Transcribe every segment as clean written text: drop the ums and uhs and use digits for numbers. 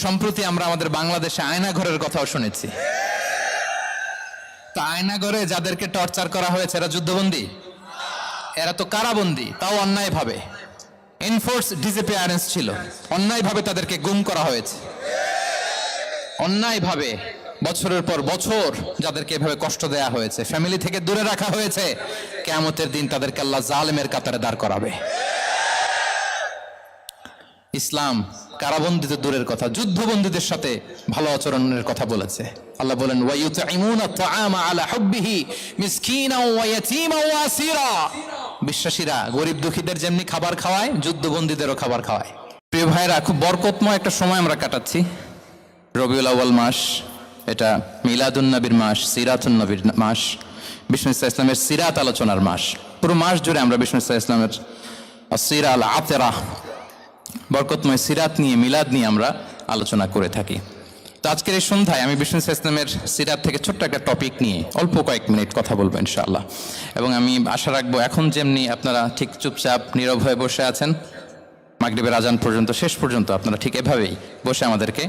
সম্প্রতি আমরা আমাদের বাংলাদেশে আয়নাঘরের কথাও শুনেছি। তা আয়নাঘরে যাদেরকে টর্চার করা হয়েছে এরা যুদ্ধবন্দী? এরা তো কারাবন্দী, তাও অন্যায়ভাবে। এনফোর্স ডিসঅ্যাপিয়ারেন্স ছিল, অন্যায়ভাবে তাদেরকে গুম করা হয়েছে। অন্যায়ভাবে বছরের পর বছর যাদেরকে এভাবে কষ্ট দেয়া হয়েছে, ফ্যামিলি থেকে দূরে রাখা হয়েছে, কিয়ামতের দিন তাদেরকে আল্লাহ জালেমের কাতারে দাঁড় করাবে। ইসলাম কারাবন্দীদের দূরের কথা, যুদ্ধবন্দীদের সাথে ভালো আচরণের কথা বলেছে। আল্লাহ বলেন ওয়ায়ুতঈমুনা আত-তাআমা আলা হুব্বিহি মিসকিনাও ওয়া ইয়াতীমান ওয়া আসীরা। বিশ্বাসীরা গরিব দুঃখীদের যেমনি খাবার খাওয়ায়, যুদ্ধবন্দীদেরও খাবার খাওয়ায়। প্রিয় ভাইরা, খুব বরকতময় একটা সময় আমরা কাটাচ্ছি। রবিউল আউয়াল মাস, এটা মিলাদুন নবীর মাস, সিরাতুন নবীর মাস, বিষ্ণু ইসলামের সিরাত আলোচনার মাস। পুরো মাস জুড়ে আমরা বিষ্ণু ইসলামের আসিরা আল আতেরা, বরকতময় সিরাত নিয়ে, মিলাদ নিয়ে আমরা আলোচনা করে থাকি। তো আজকের এই সন্ধ্যায় আমি বিষ্ণু ইসলামের সিরাত থেকে ছোট্ট একটা টপিক নিয়ে অল্প কয়েক মিনিট কথা বলবো ইনশাআল্লাহ। এবং আমি আশা রাখবো এখন যেমনি আপনারা ঠিক চুপচাপ নীরব হয়ে বসে আছেন মাগরিবের আজান পর্যন্ত, শেষ পর্যন্ত আপনারা ঠিক এভাবেই বসে আমাদেরকে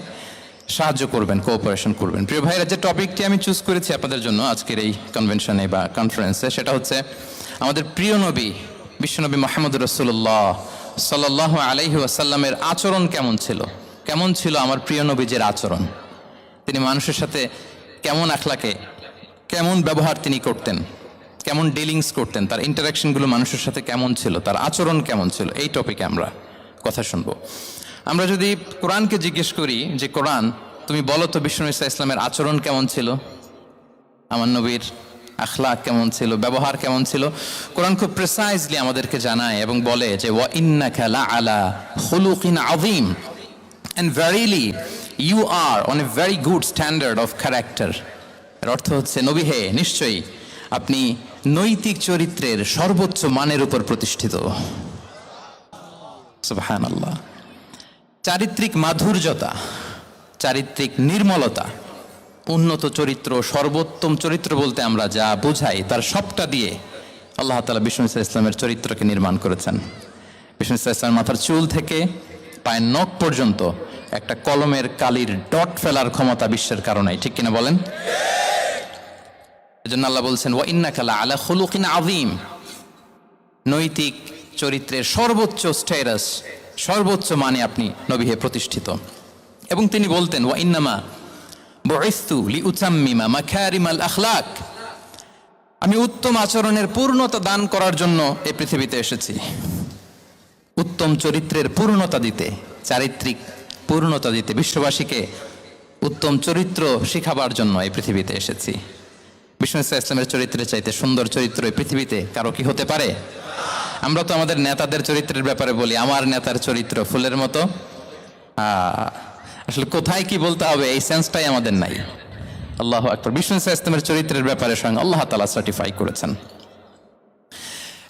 সাহায্য করবেন, কোঅপারেশন করবেন। প্রিয় ভাইরা, যে টপিকটি আমি চুজ করেছি আপনাদের জন্য আজকের এই কনভেনশনে বা কনফারেন্সে, সেটা হচ্ছে আমাদের প্রিয় নবী বিশ্বনবী মুহাম্মদ রাসূলুল্লাহ সাল্লাল্লাহু আলাইহি ওয়াসাল্লামের আচরণ কেমন ছিল। কেমন ছিল আমার প্রিয় নবীজির আচরণ? তিনি মানুষের সাথে কেমন আখলাকে, কেমন ব্যবহার তিনি করতেন, কেমন ডিলিংস করতেন, তার ইন্টারাকশনগুলো মানুষের সাথে কেমন ছিল, তার আচরণ কেমন ছিল, এই টপিকে আমরা কথা শুনবো। আমরা যদি কোরআনকে জিজ্ঞেস করি যে কোরআন তুমি বলো তো বিষ্ণু ইসলামের আচরণ কেমন ছিল, আমার নবীর আখলাক কেমন ছিল, ব্যবহার কেমন ছিল, কোরআন খুব প্রিসাইজলি আমাদেরকে জানায় এবং বলে যে ওয়া ইন্নাকা লাআলা খুলুকিন আযীম, and verily you are on a very good standard of character। এর অর্থ হচ্ছে নবী হে, নিশ্চয়ই আপনি নৈতিক চরিত্রের সর্বোচ্চ মানের উপর প্রতিষ্ঠিত। সুবহানাল্লাহ। চারিত্রিক মাধুর্যতা, চারিত্রিক নির্মলতা, উন্নত চরিত্র, সর্বোত্তম চরিত্র বলতে আমরা যা বোঝাই তার সবটা দিয়ে আল্লাহ তাআলা বিষ্ণু ইসলামের চরিত্রকে নির্মাণ করেছেন। বিষ্ণু ইসলামের মাথার চুল থেকে পায়ের নখ পর্যন্ত একটা কলমের কালির ডট ফেলার ক্ষমতা বিশ্বের কারণে, ঠিক কিনা বলেন? এজন্য আল্লাহ বলছেন ওয়া ইন্নাকা লাআলা খুলুকিন আযীম, নৈতিক চরিত্রের সর্বোচ্চ স্ট্যাটাস, সর্বোচ্চ মানে আপনি নবী হে প্রতিষ্ঠিত। এবং তিনি বলতেন ওয়া ইন্নামা বুইসতু লিউতাম্মিমা মাকারিমাল আখলাক, আমি উত্তম আচরণের পূর্ণতা দান করার জন্য এই পৃথিবীতে এসেছি। উত্তম চরিত্রের পূর্ণতা দিতে, চারিত্রিক পূর্ণতা দিতে, বিশ্ববাসীকে উত্তম চরিত্র শিখাবার জন্য এই পৃথিবীতে এসেছি। বিষ্ণু ইসলামের চরিত্রের চাইতে সুন্দর চরিত্র এই পৃথিবীতে কারো কি হতে পারে? আমরা তো আমাদের নেতাদের চরিত্রের ব্যাপারে বলি আমার নেতার চরিত্র ফুলের মতো। আসলে কোথায় কি বলতে হবে এই সেন্সটাই আমাদের নাই। আল্লাহু আকবার। বিষ্ণু ইসলামের চরিত্রের ব্যাপারে স্বয়ং আল্লাহ তাআলা সার্টিফাই করেছেন।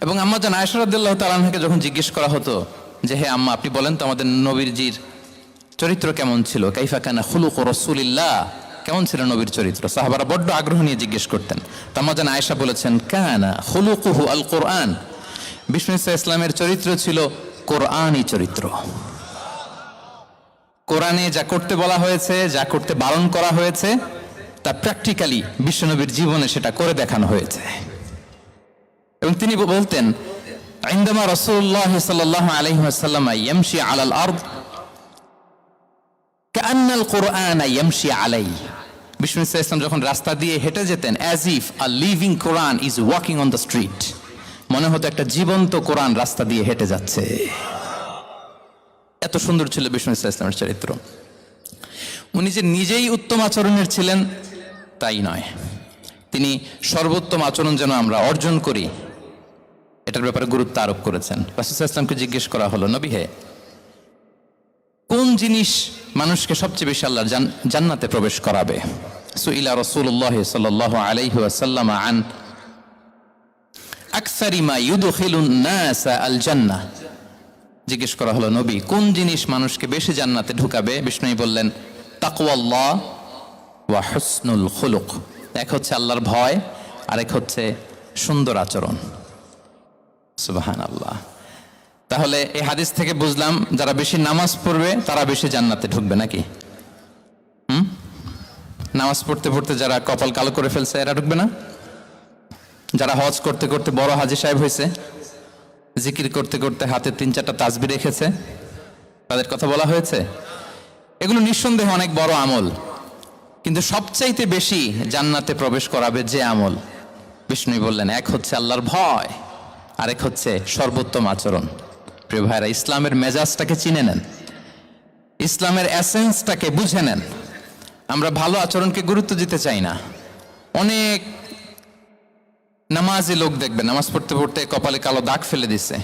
এবং আম্মা জান আয়েশা রাদিয়াল্লাহু তাআলা আনহাকে যখন জিজ্ঞেস করা হতো যে হে আম্মা, আপনি বলেন তো আমাদের নবীজির চরিত্র কেমন ছিল, কাইফা কানা খুলুকু রাসূলিল্লাহ, কেমন ছিল নবীর চরিত্র, সাহাবারা বড্ড আগ্রহ নিয়ে জিজ্ঞেস করতেন। তো আম্মা জান আয়েশা বলেছেন কানা খুলুকুহু আল কোরআন, বিষ্ণু ইসলামের চরিত্র ছিল কোরআনই চরিত্র। কোরআনে যা করতে বলা হয়েছে, যা করতে বারণ করা হয়েছে, তা প্র্যাকটিক্যালি বিশ্বনবীর জীবনে সেটা করে দেখানো হয়েছে। এবং তিনি বলতেন ইনদামা রাসূলুল্লাহ সাল্লাল্লাহু আলাইহি ওয়াসাল্লাম ইয়ামশি আলাল আরদ কাআন্নাল কুরআন ইয়ামশি আলাইহি, বিষ্ণু ইসলাম যখন রাস্তা দিয়ে হেঁটে যেতেন as if a living Quran is walking on the street, মনে হতো একটা জীবন্ত কোরআন রাস্তা দিয়ে হেঁটে যাচ্ছে। এত সুন্দর ছিল বিষ্ণু ইসলামের চরিত্র। উনি যে নিজেই উত্তম আচরণের ছিলেন তাই নয়, তিনি সর্বোত্তম আচরণ যেন আমরা অর্জন করি এটার ব্যাপারে গুরুত্ব আরোপ করেছেন। রাসূল সাল্লাল্লাহু আলাইহি ওয়াসাল্লামকে জিজ্ঞেস করা হলো নবী হে, কোন জিনিস মানুষকে সবচেয়ে বেশি আল্লাহর জান্নাতে প্রবেশ করাবে? সুইলা রাসূলুল্লাহ সাল্লাল্লাহু আলাইহি ওয়াসাল্লাম আন আকসারি মা ইউদখিলুন নাস আল জান্নাহ, জিজ্ঞেস করা হলো নবী কোন জিনিস মানুষকে বেশি জান্নাতে ঢুকাবে? বিষ্ণু বললেন তাকওয়াল্লাহ ওয়া হুসনুল খুলুক, এক হচ্ছে আল্লাহর ভয়, আরেক হচ্ছে সুন্দর আচরণ। সুবহানাল্লাহ। তাহলে এই হাদিস থেকে বুঝলাম যারা বেশি নামাজ পড়বে তারা বেশি জান্নাতে ঢুকবে নাকি? নামাজ পড়তে পড়তে যারা কপাল কালো করে ফেলছে এরা ঢুকবে না? যারা হজ করতে করতে বড় হাজী সাহেব হয়েছে, জিকির করতে করতে হাতে 3-4টা তাসবিহ রেখেছে, তাদের কথা বলা হয়েছে? এগুলো নিঃসন্দেহে অনেক বড় আমল, কিন্তু সবচাইতে বেশি জান্নাতে প্রবেশ করাবে যে আমল, বিষ্ণু বললেন, এক হচ্ছে আল্লাহর ভয়, আরেক হচ্ছে সর্বোত্তম আচরণ। প্রিয় ভাইরা, ইসলামের মেজাজটাকে চিনে নেন, ইসলামের এসেন্সটাকে বুঝে নেন। আমরা ভালো আচরণকে গুরুত্ব দিতে চাই না। অনেক নামাজি লোক দেখবেন নামাজ পড়তে পড়তে কপালে কালো দাগ ফেলে দিচ্ছে,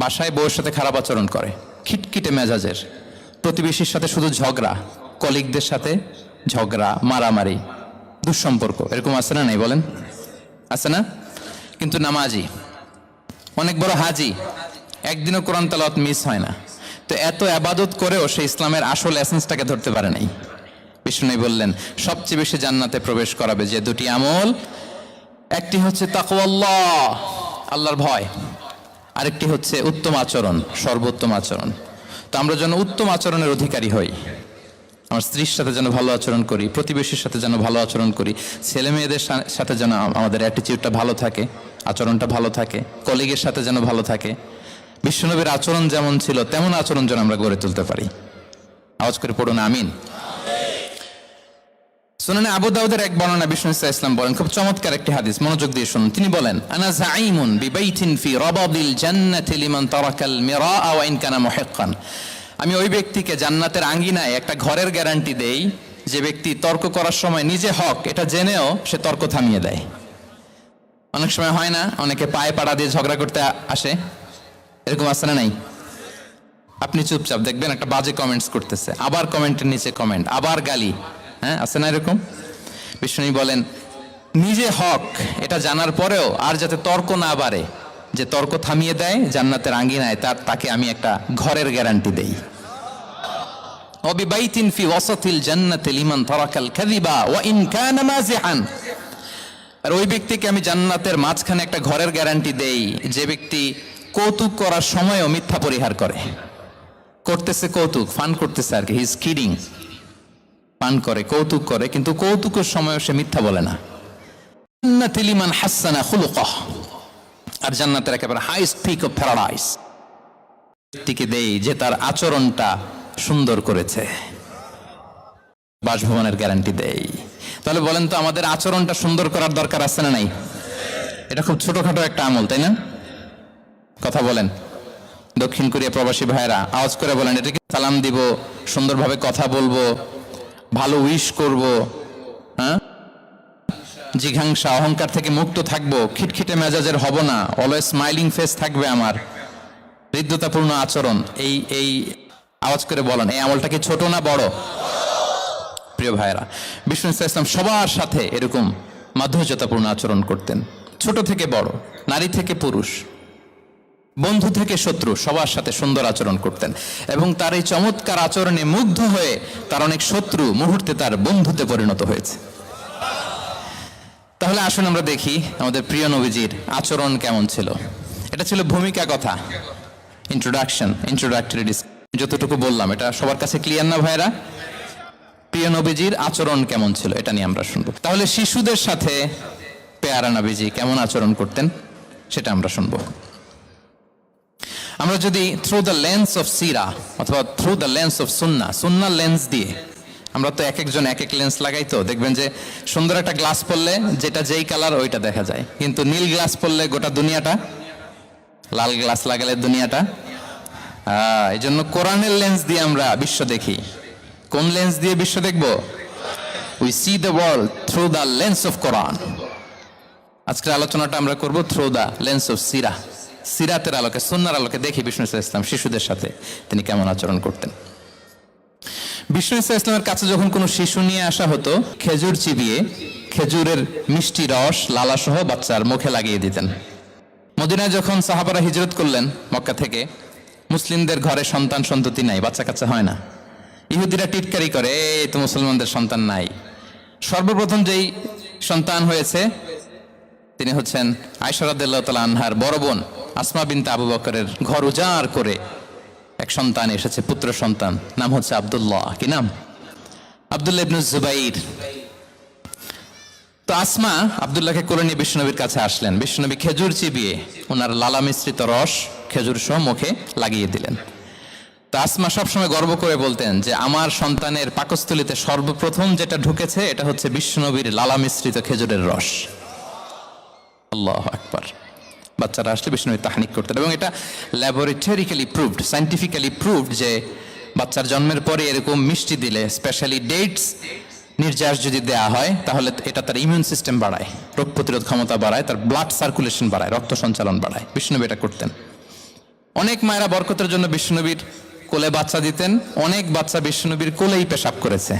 বাসায় বউয়ের সাথে খারাপ আচরণ করে, খিটখিটে মেজাজের, প্রতিবেশীর সাথে শুধু ঝগড়া, কলিগদের সাথে ঝগড়া, মারামারি, দুঃসম্পর্ক, এরকম আছে না? নাই বলেন, আছে না? কিন্তু নামাজি, অনেক বড় হাজি, একদিনও কোরআন তেলাওয়াত মিস হয় না, তো এত আবাদত করেও সে ইসলামের আসল এসেন্সটাকে ধরতে পারে নাই। বিষ্ণু বললেন সবচেয়ে বেশি জান্নাতে প্রবেশ করাবে যে দুটি আমল, একটি হচ্ছে তাকওয়াল্লাহ, আল্লাহর ভয়, আরেকটি হচ্ছে উত্তম আচরণ, সর্বোত্তম আচরণ। তো আমরা যেন উত্তম আচরণের অধিকারী হই, আমার স্ত্রীর সাথে যেন ভালো আচরণ করি, প্রতিবেশীর সাথে যেন ভালো আচরণ করি, ছেলে মেয়েদের সাথে যেন আমাদের অ্যাটিটিউডটা ভালো থাকে, আচরণটা ভালো থাকে, কলিগের সাথে যেন ভালো থাকে। বিশ্বনবীর আচরণ যেমন ছিল তেমন আচরণ যেন আমরা গড়ে তুলতে পারি। আওয়াজ করে পড়ুন আমিন। সুনানে আবু দাউদের এক বর্ণনা বিষ্ণু ইসলাম বলেন, খুব চমৎকার একটি হাদিস, মনোযোগ দিয়ে শুনুন। তিনি বলেন, আনা যাঈমুন বিবাইতিন ফি রাবাদিল জান্নাতি লিমান তারাকাল মিরাআ ওয়া ইন কানা মুহিক্কান। আমি ওই ব্যক্তিকে জান্নাতের আঙ্গিনায় একটা ঘরের গ্যারান্টি দেই যে ব্যক্তি তর্ক করার সময় নিজে হক এটা জেনেও সে তর্ক থামিয়ে দেয়। অনেক সময় হয় না, অনেকে পায়ে পাড়া দিয়ে ঝগড়া করতে আসে, এরকম আছে না নাই? আপনি চুপচাপ দেখবেন একটা বাজে কমেন্টস করতেছে, আবার কমেন্টের নিচে কমেন্ট, আবার গালি, হ্যাঁ আছে না এরকম? বিষ্ণু বলেন নিজে হক এটা জানার পরেও আর যাতে তর্ক না বাড়ে, যে তর্ক থামিয়ে দেয় জান্নাতের আঙ্গিনায়, তাকে আমি একটা ঘরের গ্যারান্টি দেই। ওয়াবিবাইতিন ফি ওয়াসাতিল জান্নাতি লিমান তারাকাল কাযিবা ওয়া ইন কানা মাযিহান। আর ওই ব্যক্তিকে আমি জান্নাতের মাঝখানে একটা ঘরের গ্যারান্টি দেই যে ব্যক্তি কৌতুক করার সময়ও মিথ্যা পরিহার করে। করতেছে কৌতুক, ফান করতেছে আর কি, হি ইজ কিডিং, পান করে, কৌতুক করে, কিন্তু কৌতুকের সময়ও সে মিথ্যা বলে না। জান্নাতি লিমান হাসানা খুলুকাহ। আর জান্নাতের একেবারে হাইস্ট পিক অফ প্যারাডাইস ব্যক্তিকে দেই যে তার আচরণটা সুন্দর করেছে, বাসভবনের গ্যারান্টি দেই। তাহলে বলেন তো আমাদের আচরণটা সুন্দর করার দরকার আছে না নাই? এটা খুব ছোটখাটো একটা আমল, তাই না? কথা বলেন। দক্ষিণ কোরিয়া প্রবাসী ভাইয়েরা আওয়াজ করে বলেন, এটাকে সালাম দিব, সুন্দরভাবে কথা বলবো, ভালো উইশ করব, হ্যাঁ, জিঘাংসা অহংকার থেকে মুক্ত থাকবো, খিটখিটে মেজাজের হব না, অলওয়েজ স্মাইলিং ফেস থাকবে আমার, হৃদ্যতাপূর্ণ আচরণ। এই আওয়াজ করে বলেন, এই আমলটা কি ছোট না বড়? প্রিয় ভাইয়েরা, বিষ্ণু ইসলাম সবার সাথে এরকম মাধুর্যতাপূর্ণ আচরণ করতেন, ছোট থেকে বড়, নারী থেকে পুরুষ, বন্ধু থেকে শত্রু, সবার সাথে সুন্দর আচরণ করতেন। এবং তার এই চমৎকার আচরণে মুগ্ধ হয়ে তার অনেক শত্রু মুহূর্তে তার বন্ধুতে পরিণত হয়েছে। তাহলে আসুন আমরা দেখি আমাদের প্রিয় নবীজির আচরণ কেমন ছিল। এটা ছিল ভূমিকা কথা, ইন্ট্রোডাক্টরি যতটুকু বললাম এটা সবার কাছে ক্লিয়ার না ভাইরা? প্রিয় নবীজির আচরণ কেমন ছিল এটা নিয়ে আমরা শুনবো। তাহলে শিশুদের সাথে পেয়ারা নবীজি কেমন আচরণ করতেন সেটা আমরা শুনবো। আমরা যদি থ্রু দ্য লেন্স অফ সিরা অথবা through the lens of Sunnah lens দিয়ে, আমরা তো এক একজন এক এক লেন্স লাগাই, তো দেখবেন যে সুন্দর একটা গ্লাস পরলে যেটা যেই কালার ওইটা দেখা যায়, কিন্তু নীল গ্লাস পরলে গোটা দুনিয়াটা, লাল গ্লাস লাগালে দুনিয়াটা। এই জন্য কোরআনের লেন্স দিয়ে আমরা বিশ্ব দেখি। কোন লেন্স দিয়ে বিশ্ব দেখব? We see the world through the lens of Quran. আজকের আলোচনাটা আমরা করব থ্রু দ্য লেন্স অফ সিরা, সিরাতের আলোকে, সুন্নাহর আলোকে দেখি বিষ্ণু ইসলাম শিশুদের সাথে তিনি কেমন আচরণ করতেন। বিষ্ণু ইসলামের কাছে যখন কোনো শিশু নিয়ে আসা হতো, খেজুর চিবিয়ে খেজুরের মিষ্টি রস লালাসহ বাচ্চার মুখে লাগিয়ে দিতেন। মদিনায় যখন সাহাবারা হিজরত করলেন মক্কা থেকে, মুসলিমদের ঘরে সন্তান সন্ততি নাই, বাচ্চা কাচ্চা হয় না। ইহুদিরা টিটকারি করে, এই তো মুসলমানদের সন্তান নাই। সর্বপ্রথম যেই সন্তান হয়েছে তিনি হচ্ছেন আয়েশা রাদিয়াল্লাহু তাআলা আনহার বড় বোন আসমা বিনতে আবু বকরের ঘর উজাড় করে এক সন্তান এসেছে, পুত্র সন্তান, নাম হচ্ছে আব্দুল্লাহ। কি নাম? আব্দুল্লাহ ইবনে জুবাইর তো আসমা আব্দুল্লাহকে কোলে নিয়ে বিশ্বনবীর কাছে আসলেন। বিশ্বনবী খেজুর চিবিয়ে ওনার লালা মিশ্রিত রস খেজুর সহ মুখে লাগিয়ে দিলেন। তো আসমা সবসময় গর্ব করে বলতেন যে আমার সন্তানের পাকস্থলিতে সর্বপ্রথম যেটা ঢুকেছে এটা হচ্ছে বিশ্বনবীর লালা মিশ্রিত খেজুরের রস। আল্লাহু আকবার। বাচ্চারা আসলে বিশ্বনবী তাহনিক করতেন এবং এটা ল্যাবরেটরিক্যালি প্রুভড, সায়েন্টিফিক্যালি প্রুভড যে বাচ্চার জন্মের পরে এরকম মিষ্টি দিলে, স্পেশালি ডেটস নির্যাস যদি দেয়া হয়, তাহলে এটা তার ইমিউন সিস্টেম বাড়ায়, রোগ প্রতিরোধ ক্ষমতা বাড়ায়, তার ব্লাড সার্কুলেশন বাড়ায়, রক্ত সঞ্চালন বাড়ায়। বিশ্বনবী এটা করতেন। অনেক মায়েরা বরকতের জন্য বিশ্বনবীর কোলে বাচ্চা দিতেন। অনেক বাচ্চা বিশ্বনবীর কোলেই পেশাব করেছে,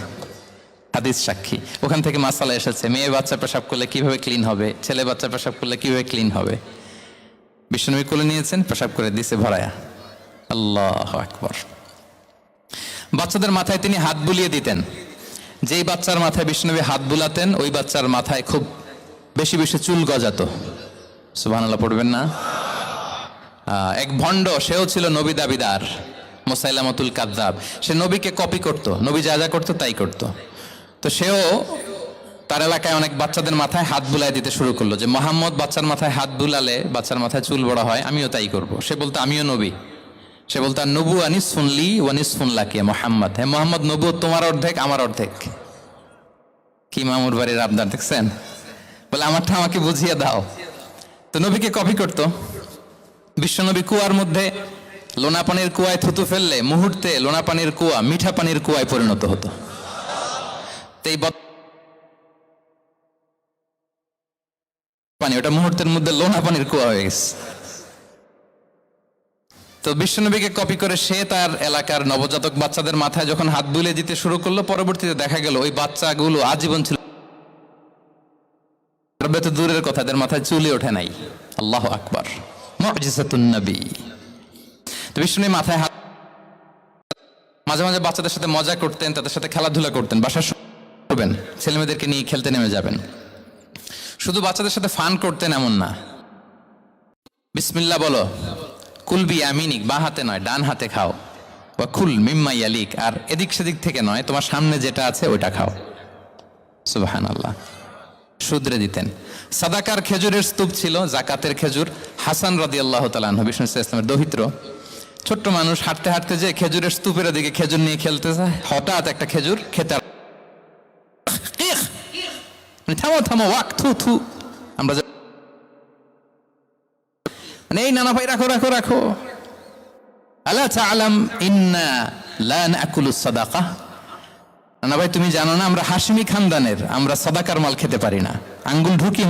হাদিস সাক্ষী। ওখান থেকে মাসালা এসেছে, মেয়ে বাচ্চা পেশাব করলে কিভাবে ক্লিন হবে, ছেলে বাচ্চা পেশাব করলে কিভাবে ক্লিন হবে। বিশ্বনবী কোলে নিয়েছেন, পেশাব করে দিছে ভরায়া। আল্লাহু আকবার। বাচ্চাদের মাথায় তিনি হাত বুলিয়ে দিতেন। যেই বাচ্চার মাথায় বিশ্বনবী হাত বুলাতেন ওই বাচ্চার মাথায় খুব বেশি বেশি চুল গজাতো। সুবহানাল্লাহ পড়বেন না? এক ভণ্ড, সেও ছিল নবী দাবিদার, মুসাইলামাতুল কাযযাব। সে নবীকে কপি করত, নবী যা যা করতো তাই করত। তো সেও তার এলাকায় অনেক বাচ্চাদের মাথায় হাত বুলাই দিতে শুরু করলো যে মোহাম্মদ বাচ্চার মাথায় হাত বুলালে বাচ্চার মাথায় চুল বড় হয়, আমিও তাই করব। সে বলতো আমিও নবী। সে বলতো নবু আনিস শুনলি ওয়ানিস শুনলাকে মোহাম্মদ, হ্যাঁ মোহাম্মদ নবু তোমার অর্ধেক আমার অর্ধেক। কি মামুর বাড়ির আবদার দেখছেন? বলে আমারটা আমাকে বুঝিয়ে দাও। তো নবীকে কপি করত। বিশ্বনবী কুয়ার মধ্যে লোনা পানির কুয়ায় থুতু ফেললে মুহূর্তে লোনা পানির কুয়া মিঠা পানির কুয়ায় পরিণত হতো। তো এই পানি ওটা মুহূর্তের মধ্যে লোনা পানির কুয়া হয়ে গেছে। তো বিশ্বনবীকে কপি করে সে তার এলাকার নবজাতক বাচ্চাদের মাথায় যখন হাত বুলিয়ে দিতে শুরু করলো, পরবর্তীতে দেখা গেল ওই বাচ্চাগুলো আজীবন ছিল, দূরের কথা, এদের মাথায় চুলই ওঠে নাই। আল্লাহু আকবার, মুজিজাতুন নবী। তো বিশ্বনবী মাথায় হাত, মাঝে মাঝে বাচ্চাদের সাথে মজা করতেন, তাদের সাথে খেলাধুলা করতেন। বাসার করবেন, ছেলেমেয়েদেরকে নিয়ে খেলতে নেমে যাবেন। শুধু বাচ্চাদের সাথে ফান করতেন এমন না। বিসমিল্লাহ বলো, কুলবি আমিনিক, বা হাতে নয় ডান হাতে খাও, বা খুল মিম্মা ইয়ালিক, আর এদিক সেদিক থেকে নয়, তোমার সামনে যেটা আছে ওইটা খাও। সুবহানাল্লাহ। শুধরে দিতেন। সাদাকার খেজুরের স্তূপ ছিল, জাকাতের খেজুর। হাসান রাদিয়াল্লাহু তাআলা আনহু, বিষ্ণু ইসলামের দৌহিত্র, ছোট্ট মানুষ, হাঁটতে হাঁটতে যে খেজুরের স্তূপের দিকে খেজুর নিয়ে খেলতে যায়, হঠাৎ একটা খেজুর খেতে, থামো থামো, ওয়াক থু থু। আমরা এই নানা ভাই রাখো রাখো রাখো। আলা তাআলাম ইন্না লা নাকুলুস সাদাকা। নানা ভাই তুমি জানো না আমরা হাশিমি খানদানের, আমরা সাদাকার মাল খেতে পারি না। আঙ্গুল ঢুকি।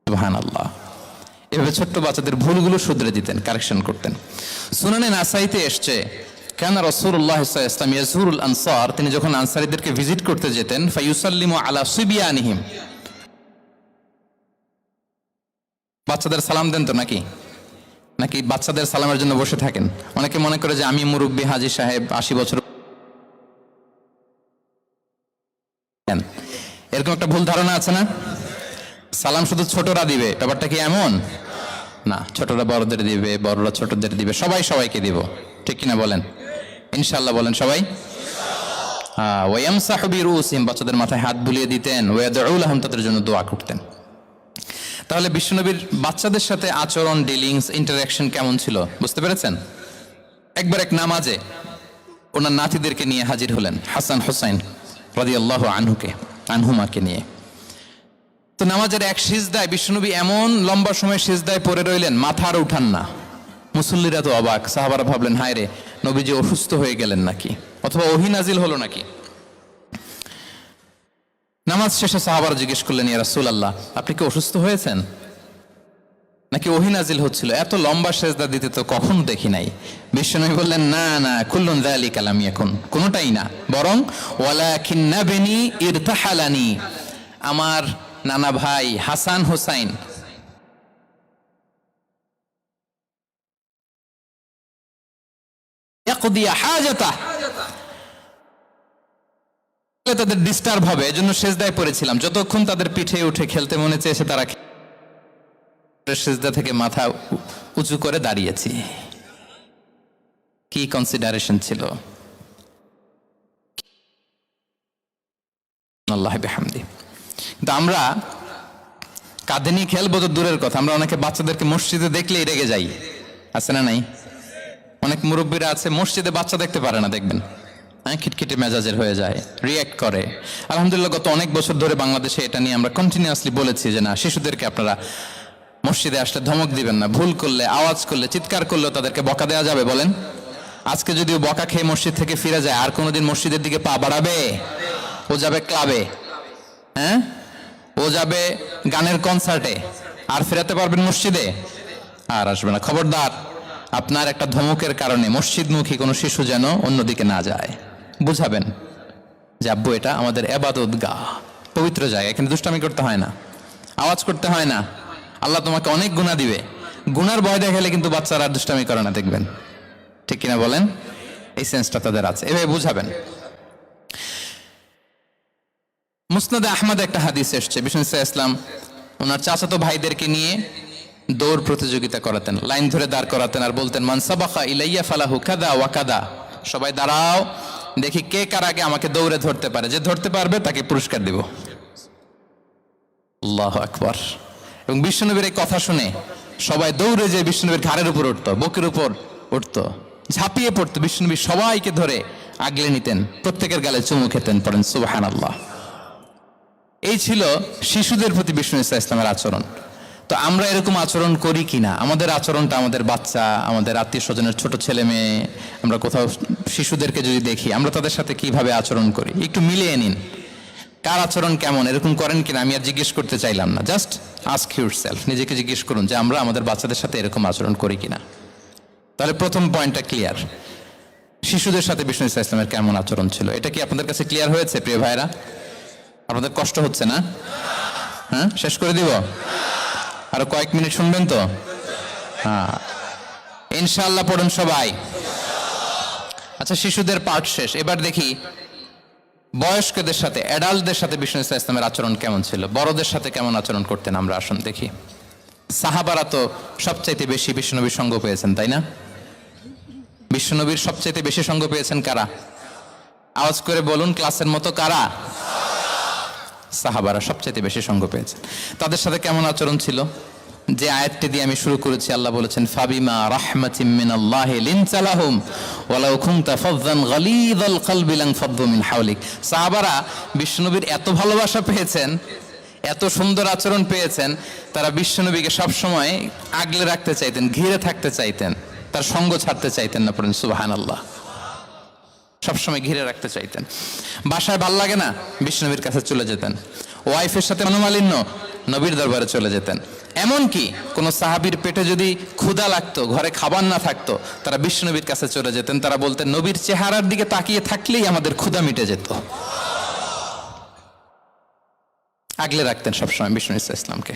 সুবহানাল্লাহ। এভাবে ছোট্ট বাচ্চাদের ভুলগুলো শুধরে দিতেন, কারেকশন করতেন। সুনানে নাসাইতে এসছে, কানা রাসূলুল্লাহ সাল্লাল্লাহু আলাইহি ওয়াসাল্লাম ইয়াজুরুল আনসার, তিনি যখন আনসারীদেরকে ভিজিট করতে যেতেন, ফায়ুসাল্লিমু আলা সিবিয়ানিহিম, বাচ্চাদের সালাম দেন তো নাকি? নাকি বাচ্চাদের সালামের জন্য বসে থাকেন? অনেকে মনে করে যে আমি মুরব্বী হাজী সাহেব 80 বছর, এরকম একটা ভুল ধারণা আছে না? সালাম শুধু ছোটরা দিবে, ব্যাপারটা কি এমন না। ছোটরা বড়দের দিবে, বড়রা ছোটদের দিবে, সবাই সবাইকে দিব। ঠিক কিনা বলেন? ইনশাআল্লাহ বলেন সবাই। ওয়ায়ামসাহু বিরুসিহিম, বাচ্চাদের মাথায় হাত বুলিয়ে দিতেন। ওয়ায়াদউ লাহুম, তাদের জন্য দোয়া করতেন। তাহলে বিশ্বনবীর বাচ্চাদের সাথে আচরণ, ডিলিংস, ইন্টারঅ্যাকশন কেমন ছিল বুঝতে পেরেছেন? একবার এক নামাজে ওনার নাতিদেরকে নিয়ে হাজির হলেন, হাসান হুসাইন রাদিয়াল্লাহু আনহুমাকে নিয়ে। তো নামাজের এক সিজদায় বিশ্বনবী এমন লম্বা সময় সিজদায় পড়ে রইলেন, মাথা আর উঠান না। মুসল্লিরা তো অবাক, সাহাবারা ভাবলেন হায় রে, নবীজি অসুস্থ হয়ে গেলেন নাকি, অথবা ওহী নাজিল হলো নাকি। নামাজ শেষে সাহাবারা জিজ্ঞেস করলেন, ইয়া রাসূলুল্লাহ আপনি কি অসুস্থ হয়েছেন নাকি ওহী নাজিল হচ্ছিল? এত লম্বা সিজদা দিতে তো কখনো দেখি নাই। বিশ্বনবী বললেন, না না, কুল্লুন যালিকা লাম ইয়াকুন, কোনোটাই না, বরং ওয়ালাকিন্না বিনি ইরতাহালানি, আমার নানা ভাই হাসান হুসাইন ইয়াকদিয়া হাজাতা, তাদের ডিস্টার্ব হবে, এজন্য সিজদায় পড়েছিলাম। যতক্ষণ তাদের পিঠে উঠে খেলতে মনে চেয়েছে তারা সিজদা থেকে মাথা উঁচু করে দাঁড়িয়েছি। কি কনসিডারেশন ছিল! আল্লাহ বিহামদি। কিন্তু আমরা কাঁধে নিয়ে খেলবো তো দূরের কথা, আমরা অনেকে বাচ্চাদেরকে মসজিদে দেখলেই রেগে যাই, আছে না নাই? অনেক মুরব্বীরা আছে মসজিদে বাচ্চা দেখতে পারে না, দেখবেন হ্যাঁ, খিটখিটে মেজাজের হয়ে যায়, রিয়্যাক্ট করে। আলহামদুলিল্লাহ গত অনেক বছর ধরে বাংলাদেশে এটা নিয়ে আমরা কন্টিনিউয়াসলি বলেছি যে না, শিশুদেরকে আপনারা মসজিদে আসলে ধমক দিবেন না, ভুল করলে, আওয়াজ করলে, চিৎকার করলেও তাদেরকে বকা দেওয়া যাবে? বলেন, আজকে যদিও বকা খেয়ে মসজিদ থেকে ফিরে যায়, আর কোনোদিন মসজিদের দিকে পা বাড়াবে? ও যাবে ক্লাবে, হ্যাঁ, ও যাবে গানের কনসার্টে, আর ফেরাতে পারবেন মসজিদে? আর আসবে না। খবরদার, আপনার একটা ধমকের কারণে মসজিদমুখী কোনো শিশু যেন অন্যদিকে না যায়। বুঝাবেন যে আব্বু, এটা আমাদের ইবাদত গাহ, পবিত্র জায়গা, এখানে দুষ্টামি করতে হয় না, আওয়াজ করতে হয় না, আল্লাহ তোমাকে অনেক গুনাহ দিবে। গুনার ভয় দেখালে কিন্তু বাচ্চারা আর দুষ্টামি করে না, দেখবেন, ঠিক কিনা বলেন? এই সেন্সটা তাদের আছে, এভাবে বুঝাবেন। মুসনাদে আহমদ একটা হাদিস এসছে, বিষ্ণু ইসলাম ওনার চাচাতো ভাইদেরকে নিয়ে দৌড় প্রতিযোগিতা করাতেন, লাইন ধরে দাঁড় করাতেন, আর বলতেন মান সাবাকা ইলাইয়া ফালাহু কাদা ওয়া কাদা, সবাই দাঁড়াও, দেখি কে কার আগে আমাকে দৌড়ে ধরতে পারে, যে ধরতে পারবে তাকে পুরস্কার দিব। আল্লাহু আকবার। এবং বিশ্বনবীর এই কথা শুনে সবাই দৌড়ে যে বিশ্বনবীর ঘাড়ের উপর উঠতো, বুকের উপর উঠতো, ঝাঁপিয়ে পড়তো, বিশ্বনবী সবাইকে ধরে আগলে নিতেন, প্রত্যেকের গালে চুমু খেতেন। পড়েন সুবহানাল্লাহ। এই ছিল শিশুদের প্রতি বিষ্ণু ইসলামের আচরণ। তো আমরা এরকম আচরণ করি কিনা? আমাদের আচরণটা আমাদের বাচ্চা, আমাদের আত্মীয় স্বজনের ছোট ছেলে মেয়ে, আমরা কোথাও শিশুদেরকে যদি দেখি, আমরা তাদের সাথে কিভাবে আচরণ করি, একটু মিলিয়ে নিন কার আচরণ কেমন, এরকম করেন কিনা। আমি আর জিজ্ঞেস করতে চাইলাম না, জাস্ট আস্ক ইউরসেলফ, নিজেকে জিজ্ঞেস করুন যে আমরা আমাদের বাচ্চাদের সাথে এরকম আচরণ করি কিনা। তাহলে প্রথম পয়েন্টটা ক্লিয়ার, শিশুদের সাথে বিষ্ণু ইসলামের কেমন আচরণ ছিল। এটা কি আপনাদের কাছে ক্লিয়ার হয়েছে প্রিয় ভাইরা? আপনাদের কষ্ট হচ্ছে না? হ্যাঁ, শেষ করে দিব? আরো কয়েক মিনিট শুনবেন তো? হ্যাঁ, ইনশাআল্লাহ পড়ুন সবাই। আচ্ছা, শিশুদের পাঠ শেষ, এবার দেখি বয়স্কদের সাথে, অ্যাডাল্টদের সাথে বিষ্ণু ইসলামের আচরণ কেমন ছিল, বড়দের সাথে কেমন আচরণ করতেন। আমরা আসুন দেখি। সাহাবারা তো সবচাইতে বেশি বিশ্বনবীর সঙ্গ পেয়েছেন, তাই না? বিশ্বনবীর সবচাইতে বেশি সঙ্গ পেয়েছেন কারা? আওয়াজ করে বলুন, ক্লাসের মতো, কারা? সাহাবারা সবচাইতে বেশি সঙ্গ পেয়েছেন। তাদের সাথে কেমন আচরণ ছিল? যে আয়াতটি দিয়ে আমি শুরু করেছি, আল্লাহ বলেছেন ফাবিমা রাহমাতিম মিনাল্লাহি লিনতা লাহুম ওয়ালাউ কুনতা ফাযযান গালিযাল কলবি লানফাদ্দু মিন হাওলিক। সাহাবারা বিশ্বনবীর এত ভালোবাসা পেয়েছেন, এত সুন্দর আচরণ পেয়েছেন, তারা বিশ্বনবীকে সবসময় আগলে রাখতে চাইতেন, ঘিরে থাকতে চাইতেন, তার সঙ্গ ছাড়তে চাইতেন না। পড়েন সুবহানাল্লাহ। সবসময় ঘিরে রাখতে চাইতেন। বাসায় ভাল লাগে না, বিশ্বনবীর কাছে চলে যেতেন। ওয়াইফের সাথে মনোমালিন্য, নবীর দরবারে চলে যেতেন। এমনকি কোন সাহাবীর পেটে যদি ক্ষুধা লাগতো, ঘরে খাবার না থাকতো, তারা বিশ্বনবীর কাছে চলে যেতেন। তারা বলতেন নবীর চেহারার দিকে তাকিয়ে থাকলেই আমাদের ক্ষুধা মিটে যেত। আগলে রাখতেন সবসময় বিষ্ণু ইসলামকে।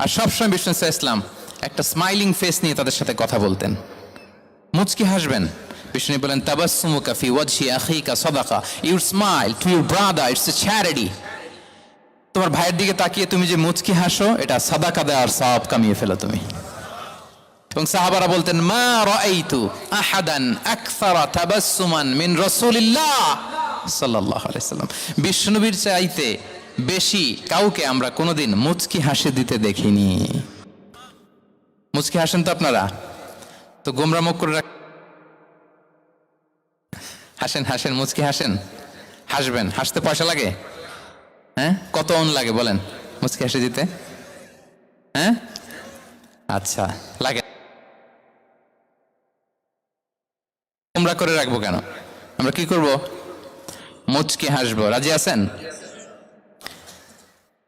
আর সবসময় বিষ্ণু ইসলাম একটা স্মাইলিং ফেস নিয়ে তাদের সাথে কথা বলতেন, মুচকি হাসবেন। বিষ্ণু বলেন তাবাসসুমুকা ফি ওয়াজহি আখিকা সাদাকা, you smile to your brother, it's a charity. তোমার ভাইয়ের দিকে তাকিয়ে তুমি যে মুচকি হাসো, এটা সাদাকা দেওয়ার সওয়াব কামিয়ে ফেলো তুমি। এবং সাহাবারা বলতেন মা রাআইতু আহাদান আকসারা তাবাসসুমান মিন রাসূলিল্লাহ সাল্লাল্লাহু আলাইহি সাল্লাম। বিশ্বনবীর চাইতে বেশি কাউকে আমরা কোনোদিন মুচকি হাসি দিতে দেখিনি। মুচকি হাসেন তো আপনারা? তো গোমরা মুখ করে হাসেন, হাসেন, মুচকি হাসেন, হাসবেন। হাসতে পয়সা লাগে? হ্যাঁ, কত অন লাগে বলেন মুচকি হাসি দিতে? হ্যাঁ, আচ্ছা, লাগে। গোমরা করে রাখবো কেন? আমরা কি করব? মুচকি হাসবো। রাজি আছেন?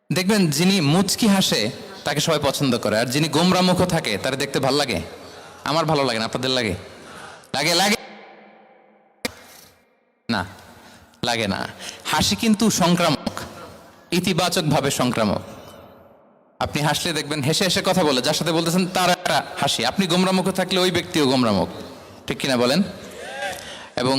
দেখবেন যিনি মুচকি হাসে তাকে সবাই পছন্দ করে, আর যিনি গোমরা মুখ থাকে তার দেখতে ভালো লাগে। আমার ভালো লাগে না, আপনাদের লাগে? লাগে? লাগে না, লাগে না। হাসি কিন্তু সংক্রামক, ইতিবাচক ভাবে সংক্রামক। আপনি হাসলে দেখবেন হেসে হেসে কথা বলে, যার সাথে বলতেছেন তার একটা হাসি। আপনি গোমরামুখ থাকলে ওই ব্যক্তিও গোমরামুখ, ঠিক কিনা বলেন? এবং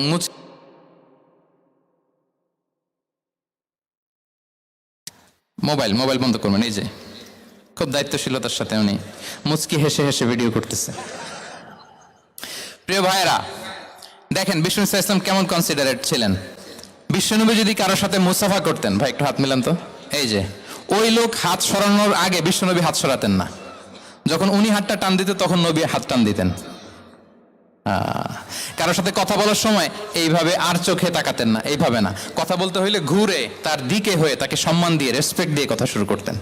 মোবাইল বন্ধ করবেন। এই যে খুব দায়িত্বশীলতার সাথে উনি মুচকি হেসে হেসে ভিডিও করতেছে। প্রিয় ভাইয়েরা, দেখেন বিষ্ণু ইসলাম কেমন কনসিডারেট ছিলেন। বিশ্বনবী যদি কারোর সাথে মুসাফা করতেন, ভাই একটু হাত মিলান তো, এই যে ওই লোক হাত সরানোর আগে বিশ্বনবী হাত সরাতেন না, যখন উনি হাতটা টান দিতেন তখন নবী হাত টান দিতেন। কারোর সাথে কথা বলার সময় এইভাবে আর চোখে তাকাতেন না, এইভাবে না, কথা বলতে হইলে ঘুরে তার দিকে হয়ে তাকে সম্মান দিয়ে রেসপেক্ট দিয়ে কথা শুরু করতেন।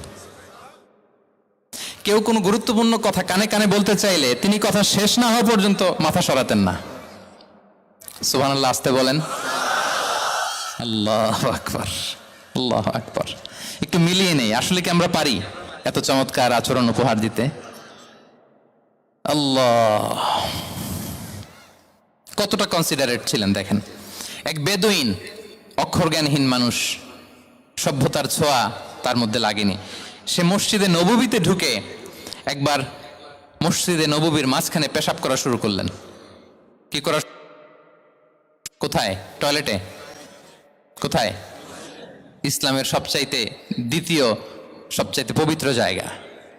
কেউ কোনো গুরুত্বপূর্ণ কথা কানে কানে বলতে চাইলে তিনি কথা শেষ না হওয়া পর্যন্ত মাথা সরাতেন না। সুবহানাল্লাহ, আসতে বলেন। আল্লাহু আকবার, আল্লাহু আকবার। একটু মিলিয়ে নেই, আসলে কি আমরা পারি এত চমৎকার আচরণ উপহার দিতে? আল্লাহ, কতটা কনসিডারেট ছিলেন দেখেন। এক বেদুইন, অক্ষর জ্ঞানহীন মানুষ, সভ্যতার ছোঁয়া তার মধ্যে লাগেনি। সে মসজিদে নববীতে ঢুকে একবার মসজিদে নববীর মাঝখানে পেশাব করা শুরু করলেন। কি করা? কোথায়? টয়লেটে। কোথায়? ইসলামের সবচাইতে দ্বিতীয় সবচাইতে পবিত্র জায়গা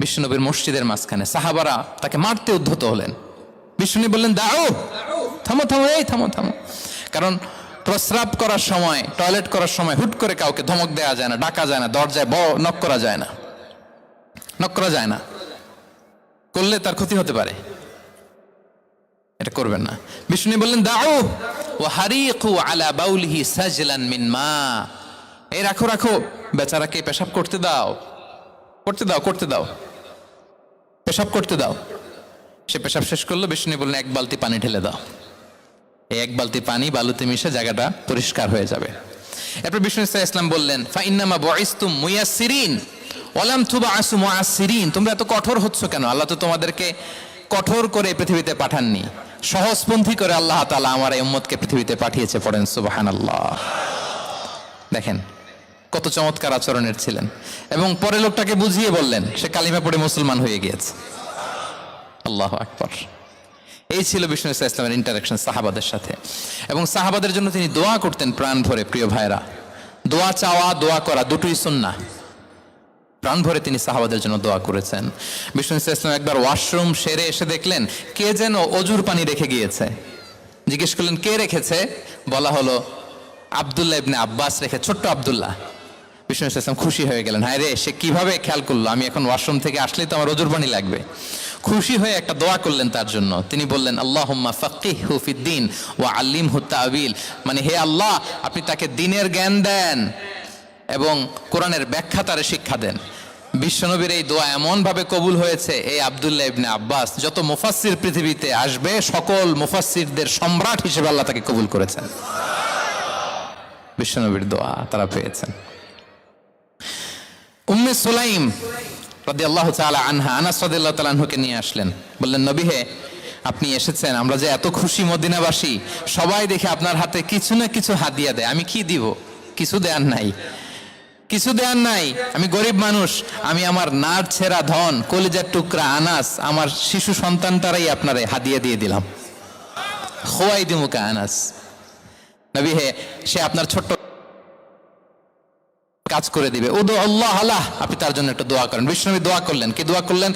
বিশ্বনবীর মসজিদের মাঝখানে। সাহাবারা তাকে মারতে উদ্ধত হলেন। বিশ্বনবী বললেন, দাও, থামো থামো, এই থামো থামো। কারণ প্রস্রাব করার সময়, টয়লেট করার সময় হুট করে কাউকে ধমক দেওয়া যায় না, ডাকা যায় না, দরজায় নক করা যায় না, নক করা যায় না, করলে তার ক্ষতি হতে পারে, এটা করবেন না। বিষ্ণু বললেন, দাও ওয়া হারিকু আলা বাউলিহি সাজলান মিন মা। এই রাখো রাখো, বেচারাকে পেশাব করতে দাও, করতে দাও, করতে দাও, পেশাব করতে দাও। সে পেশাব শেষ করলো। বিষ্ণু বললেন, এক বালতি পানি ঢেলে দাও। এই এক বালতি পানি বালুতে মিশে জায়গাটা পরিষ্কার হয়ে যাবে। এরপর বিষ্ণু ইসলাম বললেন, ফাইন্নামা বুইসতুম মুয়াসসিরিন ওয়ালাম তুবআসু মুআসসিরিন। তোমরা এত কঠোর হচ্ছ কেন? আল্লাহ তো তোমাদেরকে কঠোর করে পৃথিবীতে পাঠাননি, সহজপন্থী করে আল্লাহ তাআলা আমার এই উম্মতকে পৃথিবীতে পাঠিয়েছে। পড়েন সুবহানাল্লাহ। দেখেন কত চমৎকার আচরণের ছিলেন। এবং পরে লোকটাকে বুঝিয়ে বললেন, সে কালিমা পড়ে মুসলমান হয়ে গিয়েছে। আল্লাহু আকবার। এই ছিল বিষ্ণু ইসলামের ইন্টারাকশন সাহাবাদের সাথে। এবং সাহাবাদের জন্য তিনি দোয়া করতেন প্রাণ ভরে। প্রিয় ভাইরা, দোয়া চাওয়া, দোয়া করা দুটোই সুন্নাহ। প্রাণ ভরে তিনি সাহাবাদের জন্য দোয়া করেছেন। বিষ্ণু ইসলাম একবার ওয়াশরুম সেরে এসে দেখলেন কে যেন অজুর পানি রেখে গিয়েছে। জিজ্ঞেস করলেন, কে রেখেছে? বলা হলো, আব্দুল্লাহ ইবনে আব্বাস রেখে, ছোট্ট আব্দুল্লাহ। বিষ্ণু ইসলাম খুশি হয়ে গেলেন, হায় রে, সে কিভাবে খেয়াল করলো, আমি এখন ওয়াশরুম থেকে আসলেই তো আমার অজুর পানি লাগবে। খুশি হয়ে একটা দোয়া করলেন তার জন্য। তিনি বললেন, আল্লাহুম্মা ফাক্কিহহু ফিদ্দীন ওয়া আল্লিমহু তা'ওয়িল। মানে হে আল্লাহ, আপনি তাকে দ্বীনের জ্ঞান দেন এবং কোরআনের ব্যাখ্যা তারে শিক্ষা দেন। বিশ্বনবীর এই দোয়া এমন ভাবে কবুল হয়েছে, এই আব্দুল্লাহ ইবনে আব্বাস যত মুফাসসির পৃথিবীতে আসবে সকল মুফাসসিরদের সম্রাট হিসেবে আল্লাহ তাকে কবুল করেছেন। বিশ্বনবীর দোয়া তারা পেয়েছেন। উম্মে সুলাইম রাদিয়াল্লাহু তাআলা আনহা, আনাস রাদিয়াল্লাহু তাআলা আনহুকে নিয়ে আসলেন। বললেন, নবী হে, আপনি এসেছেন, আমরা যে এত খুশি মদিনাবাসী, সবাই দেখে আপনার হাতে কিছু না কিছু হাদিয়া দেয়। আমি কি দিব? কিছু দেয়ার নাই, কিছু দেয়ার নাই। আমি গরিব মানুষ, আমি আমার নার ছেঁড়া ধন, কলিজার টুকরা আনাস, আমার শিশু সন্তানটারাই আপনারে হাদিয়া দিয়ে দিলাম। খুয়াইদিমুকা আনাস। নবী হে, সে আপনার ছোট্ট কাজ করে দিবে। উদু আল্লাহ আল্লাহ, আপনি তার জন্য একটা দোয়া করেন। বিষ্ণু দোয়া করলেন। কি দোয়া করলেন?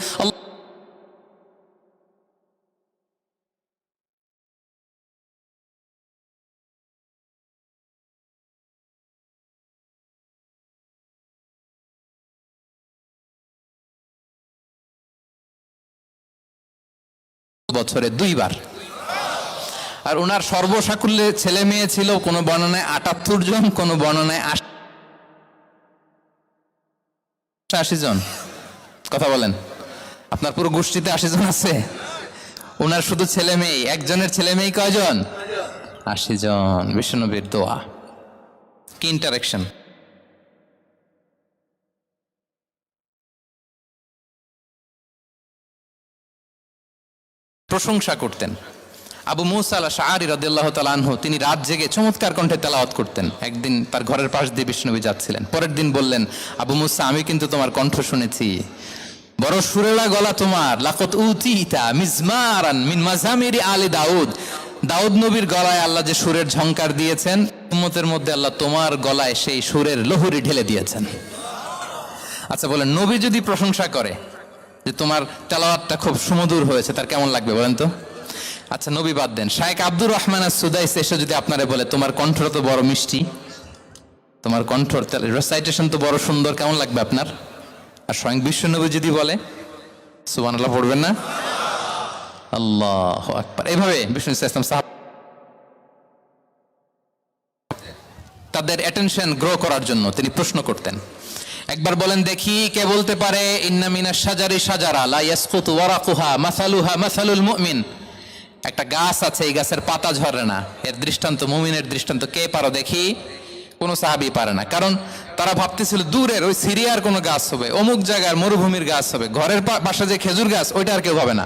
বছরে 2 বার। আর ওনার সর্বসাকুল্যে ছেলে মেয়ে ছিল, কোন বর্ণনায় 78 জন, কোন বর্ণনায় 80 জন। কথা বলেন, আপনার পুরো গোষ্ঠীতে 80 জন আছে? ওনার শুধু ছেলে মেয়ে, একজনের ছেলে মেয়ে কয়জন? 80 জন। বিশ্বনবীর দোয়া, কি ইন্টারেকশন! প্রশংসা করতেন। আবু মুসা আল-আশআরী রাদিয়াল্লাহু তাআলা আনহু, তিনি রাত জেগে চমৎকার কণ্ঠে তেলাওয়াত করতেন। একদিন তার ঘরের পাশ দিয়ে বিষ্ণুনবী যাচ্ছিলেন। পরের দিন বললেন, আবু মুসা, আমি কিন্তু তোমার কণ্ঠ শুনেছি, বড় সুরেলা গলা তোমার। লাকাত উতিতা মিজমারান মিন মাজামিরি আলি দাউদ। দাউদ নবীর গলায় আল্লাহ যে সুরের ঝংকার দিয়েছেন, উম্মতের মধ্যে আল্লাহ তোমার গলায় সেই সুরের লহরী ঢেলে দিয়েছেন। আচ্ছা বলেন, নবী যদি প্রশংসা করে যে তোমার তেলাওয়াতটা খুব সুমধুর হয়েছে, তার কেমন লাগবে বলেন তো? আচ্ছা নবী বাদ দেন, শায়েখ আব্দুর রহমান আস-সুদাইস এসে যদি আপনারে বলে, তোমার কণ্ঠটা তো বড় মিষ্টি, তোমার কণ্ঠ রেসাইটেশন তো বড় সুন্দর, কেমন লাগবে আপনার? আর স্বয়ং বিশ্বনবী যদি বলে, সুবহানাল্লাহ পড়বেন না? আল্লাহু আকবার। এইভাবে বিষ্ণু ইসলাম সাহাব তাদের অ্যাটেনশন গ্রো করার জন্য তিনি প্রশ্ন করতেন। একবার বলেন দেখি, কে বলতে পারে ইন্না মিনাশ শাজারি শাজারা লা ইয়াসকুতু ওয়ারাকুহা মাসালুহা মাসালুল মুমিন, একটা গাছ আছে, এই গাছের পাতা ঝরে না, এর দৃষ্টান্ত মুমিনের দৃষ্টান্ত। কে পারো দেখি? কোনো সাহাবী পারে না, কারণ তারা ভাবতেছিল দূরের ওই সিরিয়ার কোনো গাছ হবে, অমুক জায়গার মরুভূমির গাছ হবে, ঘরের পাশে যে খেজুর গাছ ওইটা আর কেউ হবে না।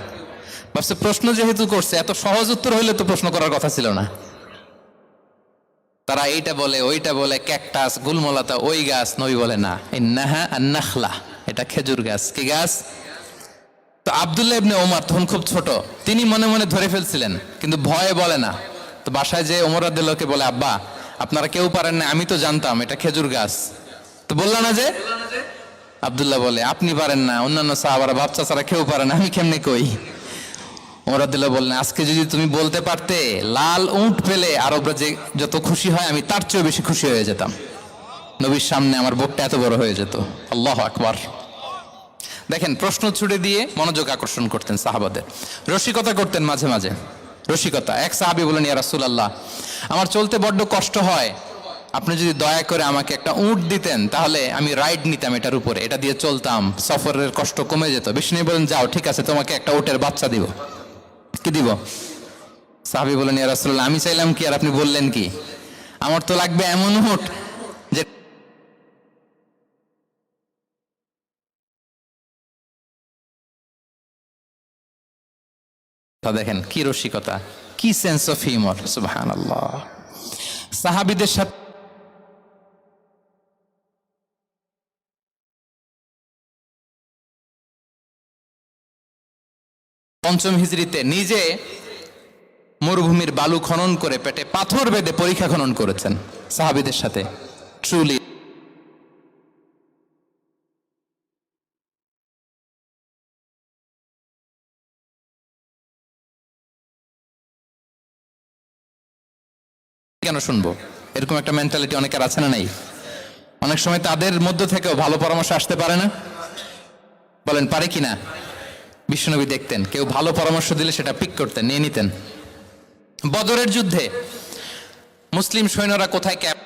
ভাবছে প্রশ্ন যেহেতু করছে, এত সহজ উত্তর হইলে তো প্রশ্ন করার কথা ছিল না। তারা এইটা বলে ওইটা বলে, ক্যাকটাস গুলমলাতা ওই গাছ। নবী বলে না, ইন্নাহা আন-নাখলা, এটা খেজুর গাছ। কি গাছ? তো আব্দুল্লাহ ইবনে ওমর তখন খুব ছোট, তিনি মনে মনে ধরে ফেলছিলেন, কিন্তু ভয়ে বলে না। তো বাসায় যে ওমর রাদিয়াল্লাহুকে বলে, আব্বা আপনারা কেউ পারেন না, আমি তো জানতাম এটা খেজুর গাছ, তো বললা না যে? আব্দুল্লাহ বলে, আপনি পারেন না, অন্যান্য সাহাবারা বাচ্চা ছাড়া কেউ পারে না, আমি কেমনে কই? ওমর রাদিয়াল্লাহু বললেন, আজকে যদি তুমি বলতে পারতে লাল উট পেলে আরবরা যে যত খুশি হয় আমি তার চেয়েও বেশি খুশি হয়ে যেতাম। নবীর সামনে আমার বুকটা এত বড় হয়ে যেত। আল্লাহু আকবার। দেখেন, প্রশ্ন ছুড়ে দিয়ে মনোযোগ আকর্ষণ করতেন সাহাবাদের, রসিকতা করতেন মাঝে মাঝে। রসিকতা, এক সাহাবী বলেন, ইয়া রাসূলুল্লাহ, আমার চলতে বড্ড কষ্ট হয়, আপনি যদি দয়া করে আমাকে একটা উট দিতেন তাহলে আমি রাইড নিতাম এটার উপরে, এটা দিয়ে চলতাম, সফরের কষ্ট কমে যেত। বিষ্ণু বলেন, যাও ঠিক আছে, তোমাকে একটা উটের বাচ্চা দিব। কি দিব? সাহাবী বলেন, ইয়া রাসূলুল্লাহ, আমি চাইলাম কি আর আপনি বললেন কি? আমার তো লাগবে এমন উট যে দেখেন কি রসিকতা, কি সেন্স অফ হিউমার, সুবহানাল্লাহ। সাহাবীদের সাথে পঞ্চম হিজরিতে নিজে মরুভূমির বালু খনন করে পেটে পাথর বেঁধে পরীক্ষা খনন করেছেন সাহাবীদের সাথে। ট্রুলি কেন শুনবো? এরকম একটা মেন্টালিটি অনেকের আছে না নাই? অনেক সময় তাদের মধ্য থেকেও ভালো পরামর্শ আসতে পারে না? বলেন পারে কিনা? বিশ্বনবী দেখতেন কেউ ভালো পরামর্শ দিলে সেটা পিক করতেন, নিয়ে নিতেন। বদরের যুদ্ধে মুসলিম সৈন্যরা কোথায় ক্যাম্প,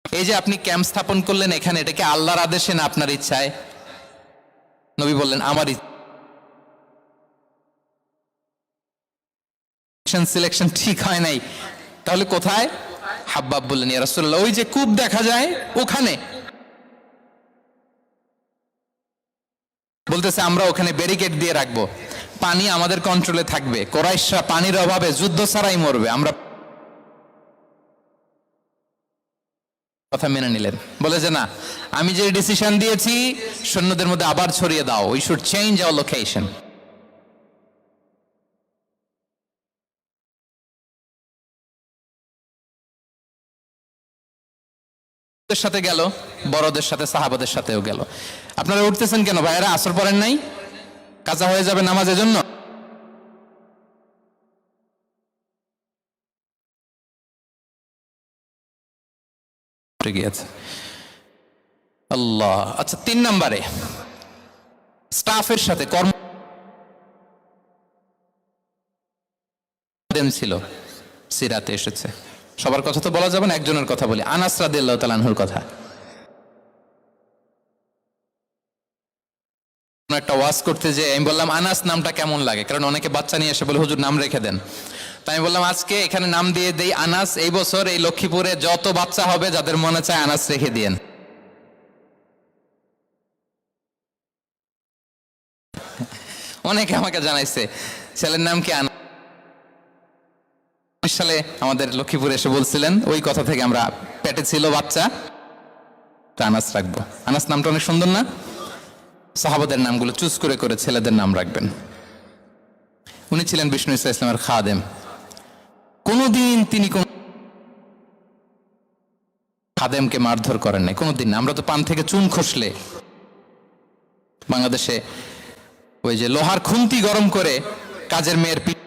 এই যে আপনি ক্যাম্প স্থাপন করলেন এখানে, এটা কি আল্লাহর আদেশে না আপনার ইচ্ছায়? নবী বললেন, আমার সিলেকশন ঠিক হয় নাই। তাহলে কোথায়? হাব্বাব বললেন, ইয়া রাসূলুল্লাহ, ওই যে কূপ দেখা যায় ওখানে। বলতেছে আমরা ওখানে ব্যারিকেড দিয়ে রাখবো, পানি আমাদের কন্ট্রোলে থাকবে, কুরাইশরা পানির অভাবে যুদ্ধ ছাড়াই মরবে। আমরা কথা মেনে নিলেন, বলে যে না, আমি যে ডিসিশন দিয়েছি সৈন্যদের মধ্যে আবার ছড়িয়ে দাও, we should change our location. সাথে গেল, বড়দের সাথে সাহাবাদের সাথেও গেল। আপনারা উঠতেছেন কেন ভাইয়েরা? আসর পড়েন নাই? কাজা হয়ে যাবে নামাজের জন্য। আল্লাহ। আচ্ছা, 3 নম্বরে স্টাফের সাথে কর্ম ছিল, সিরাতে এসেছে। সবার কথা তো বলা যাবে না, একজনের কথা বলি, আনাস রাদিয়াল্লাহু তাআলা আনহুর কথা। একটা ওয়াজ করতে যে আমি বললাম আনাস নামটা কেমন লাগে, কারণ অনেকে বাচ্চা নিয়ে এসে বলে হুজুর নাম রেখে দেন। তাই আমি বললাম আজকে এখানে নাম দিয়ে দেই আনাস। এই বছর এই লক্ষ্মীপুরে যত বাচ্চা হবে যাদের মনে চায় আনাস রেখে দিয়েন। অনেকে আমাকে জানাইছে ছেলের নাম কি আনাস। সালে আমাদের লক্ষ্মীপুরে এসে বলছিলেন, ওই কথা থেকে আমরা পেটে ছিল বাচ্চা, আনাস রাখবো। আনাস নামটা অনেক সুন্দর না? সাহাবাদের নামগুলো চুজ করে করে ছেলেদের নাম রাখবেন। উনি ছিলেন বিষ্ণু ইসা ইসলামের খাদেম। কোনদিন তিনি কোন খাদেমকে মারধর করেন নাই, কোনদিন না। আমরা তো পান থেকে চুন খসলে বাংলাদেশে ওই যে লোহার খুন্তি গরম করে কাজের মেয়ের পিঠ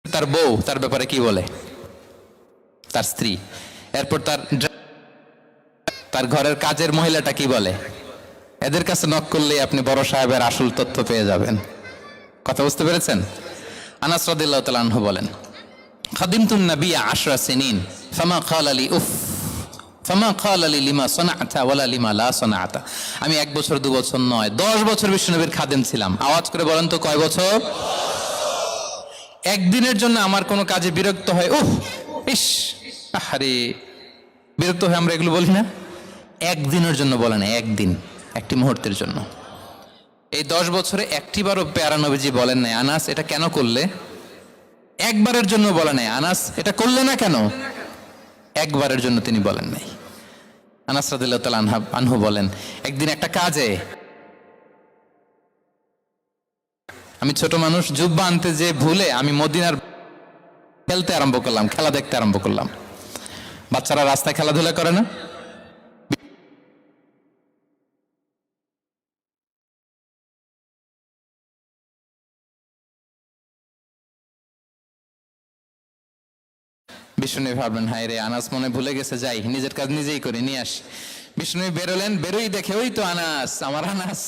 তার বউ তার ব্যাপারে কি বলে, তার স্ত্রী। এরপর তার ঘরের কাজের মহিলাটা কি বলে। এদের কাছে নক করলে আপনি বড় সাহেবের আসল তথ্য পেয়ে যাবেন। কথা বুঝতে পেরেছেন? আনাস রাদিয়াল্লাহু তাআলা আনহু বলেন, খাদিমতুন নবিয়্য 10 সিনিন ফামা ক্বালা লি উফ ফামা ক্বালা লি লিমা সানা'তা ওয়ালা লিমা লা সানা'তা। আমি 1 বছর 2 বছর নয়, 10 বছর বিশ্বনবীর খাদেম ছিলাম। আওয়াজ করে বলেন তো কয় বছর? একদিনের জন্য আমার কোনো কাজে বিরক্ত হয়, উফ ইস আরে, বিরক্ত হয়ে আমরা এগুলো বলি না? একদিনের জন্য বলে না, একদিন, একটি মুহূর্তের জন্য। এই 10 বছরে একটিবারও প্যারা নবীজি বলেন নাই, আনাস এটা কেন করলে? একবারের জন্য বলে নাই, আনাস এটা করলে না কেন? একবারের জন্য তিনি বলেন নাই। আনাস রাদিয়াল্লাহু তাআলা আনহু বলেন, একদিন একটা কাজে আমি ছোট মানুষ, জুব্বা আনতে যে ভুলে আমি মদিনার খেলতে আরম্ভ করলাম, খেলা দেখতে আরম্ভ করলাম। বাচ্চারা রাস্তায় খেলাধুলা করে না? বিষ্ণু ভাবলেন, হায় রে, আনাস মনে ভুলে গেছে, যাই নিজের কাজ নিজেই করে নিয়ে আস। বিষ্ণু বেরোলেন, বেরোই দেখে ওই তো আনাস, আমার আনাস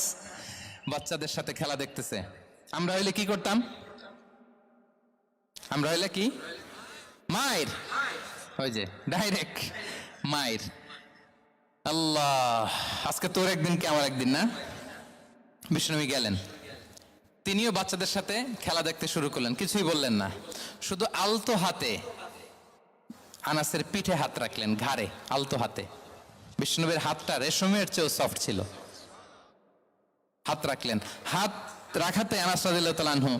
বাচ্চাদের সাথে খেলা দেখতেছে। আমরা হইলে কি করতাম? আমরা হইলে কি? মায়ের, ওই যে ডাইরেক্ট মায়ের। আল্লাহ, আজকে তোর একদিন কি আমার একদিন না? বিষ্ণু গেলেন, তিনিও বাচ্চাদের সাথে খেলা দেখতে শুরু করলেন, কিছুই বললেন না, শুধু আলতো হাতে আনাসের পিঠে হাত রাখলেন, ঘাড়ে আলতো হাতে। বিষ্ণুবীর হাতটা রেশমের চেয়েও সফট ছিল। হাত রাখলেন, হাত রাখাতে আনাস রাদিয়াল্লাহু তাআলা আনহু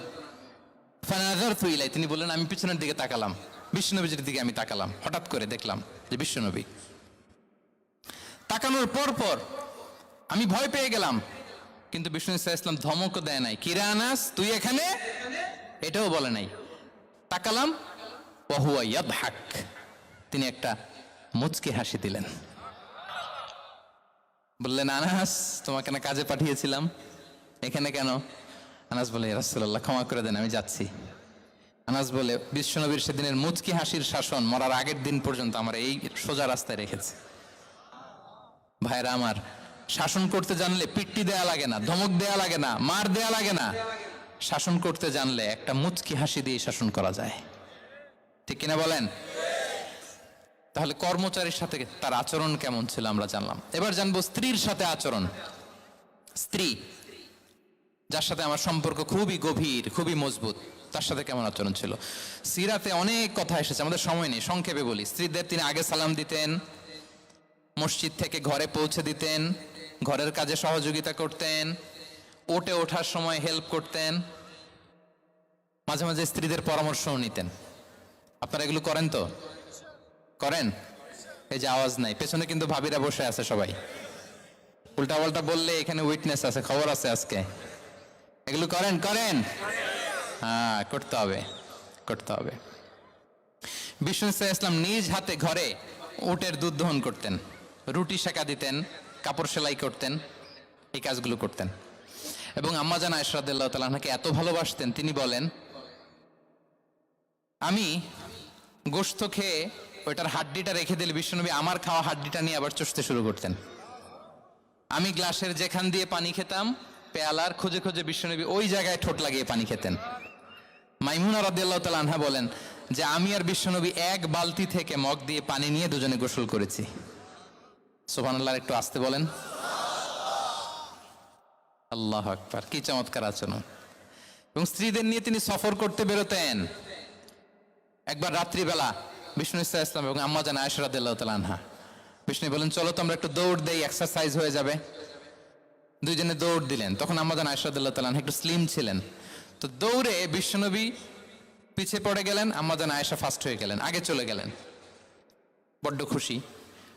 ফানাযারতু ইলাই, তিনি বললেন আমি পিছনের দিকে তাকালাম, বিষ্ণুনবীর দিকে আমি তাকালাম। হঠাৎ করে দেখলাম যে বিষ্ণুনবী। তাকানোর পর পর আমি ভয় পেয়ে গেলাম, কিন্তু বিষ্ণু সাল্লাল্লাহু আলাইহি ওয়াসাল্লাম ধমকও দেয় নাই, কিরে আনাস তুই এখানে, এটাও বলে নাই। তাকালাম, ওয়া হুয়া ইয়াদহাক, তিনি একটা মুচকি হাসি দিলেন। বললেন, আনাস তোমাকে না কাজে পাঠিয়েছিলাম, এখানে কেন? আনাস বলে, ইয়া রাসূলুল্লাহ ক্ষমা করে দেন, আমি যাচ্ছি। আনাস বলে, বিশ্বনবীর সেদিনের মুচকি হাসির শাসন মরার আগের দিন পর্যন্ত আমার এই সোজা রাস্তায় রেখেছে। ভাইরা আমার, শাসন করতে জানলে পিট্টি দেয়া লাগে না, ধমক দেয়া লাগে না, মার দেয়া লাগে না। শাসন করতে জানলে একটা মুচকি হাসি দিয়ে শাসন করা যায়। ঠিক কিনা বলেন? তাহলে কর্মচারীর সাথে তার আচরণ কেমন ছিল আমরা জানলাম। এবার জানবো স্ত্রীর সাথে আচরণ। স্ত্রী, যার সাথে আমার সম্পর্ক খুবই গভীর, খুবই মজবুত, তার সাথে কেমন আচরণ ছিল। সিরাতে অনেক কথা এসেছে, আমাদের সময় নেই, সংক্ষেপে বলি। স্ত্রীদের তিনি আগে সালাম দিতেন, মসজিদ থেকে ঘরে পৌঁছে দিতেন, ঘরের কাজে সহযোগিতা করতেন, ওঠে ওঠার সময় হেল্প করতেন, মাঝে মাঝে স্ত্রীদের পরামর্শও নিতেন। আপনারা এগুলো করেন তো? করেন? এই যে আওয়াজ নাই, পেছনে কিন্তু ভাবিরা বসে আছে সবাই। উল্টা পাল্টা বললে এখানে উইটনেস আছে, খবর আছে আজকে। এগুলো করেন? করেন? হ্যাঁ, করতে হবে, করতে হবে। বিষ্ণু সাল্লাল্লাহু আলাইহি ওয়াসাল্লাম নিজ হাতে ঘরে উটের দুধ দহন করতেন, রুটি সেকা দিতেন, কাপড় সেলাই করতেন, এই কাজগুলো করতেন। এবং আম্মা জান আয়েশা রাদিয়াল্লাহু তাআলা আনহাকে এত ভালোবাসতেন, তিনি বলেন, আমি গোশত খেয়ে ওইটার হাড্ডিটা রেখে দিলে বিশ্বনবী আমার খাওয়া হাড্ডিটা নিয়ে আবার চষতে শুরু করতেন। আমি গ্লাসের যেখান দিয়ে পানি খেতাম, পেয়ালার খুঁজে খুঁজে বিশ্বনবী ওই জায়গায় ঠোঁট লাগিয়ে পানি খেতেন। মাইমুনা রাদিয়াল্লাহু তাআলা আনহা বলেন যে আমি আর বিশ্বনবী এক বালতি থেকে মগ দিয়ে পানি নিয়ে দুজনে গোসল করেছি। সুবহানাল্লাহ, একটু আস্তে বলেন। আল্লাহু আকবার, কি চমৎকার আচরণ। এবং স্ত্রীদের নিয়ে তিনি সফর করতে বেরোতেন। একবার রাত্রিবেলা বিষ্ণু ইসলাম এবং আম্মা জান আয়েশা রাদিয়াল্লাহু তাআলা আনহা, বিষ্ণু বলেন চলো তো আমরা একটু দৌড় দেই, এক্সারসাইজ হয়ে যাবে। দুইজনে দৌড় দিলেন। তখন আম্মা জান আয়েশা রাদিয়াল্লাহু তাআলা আনহা একটু স্লিম ছিলেন, তো দৌড়ে বিশ্বনবী পিছিয়ে পড়ে গেলেন, আম্মা জান আয়েশা ফার্স্ট হয়ে গেলেন, আগে চলে গেলেন। বড্ড খুশি,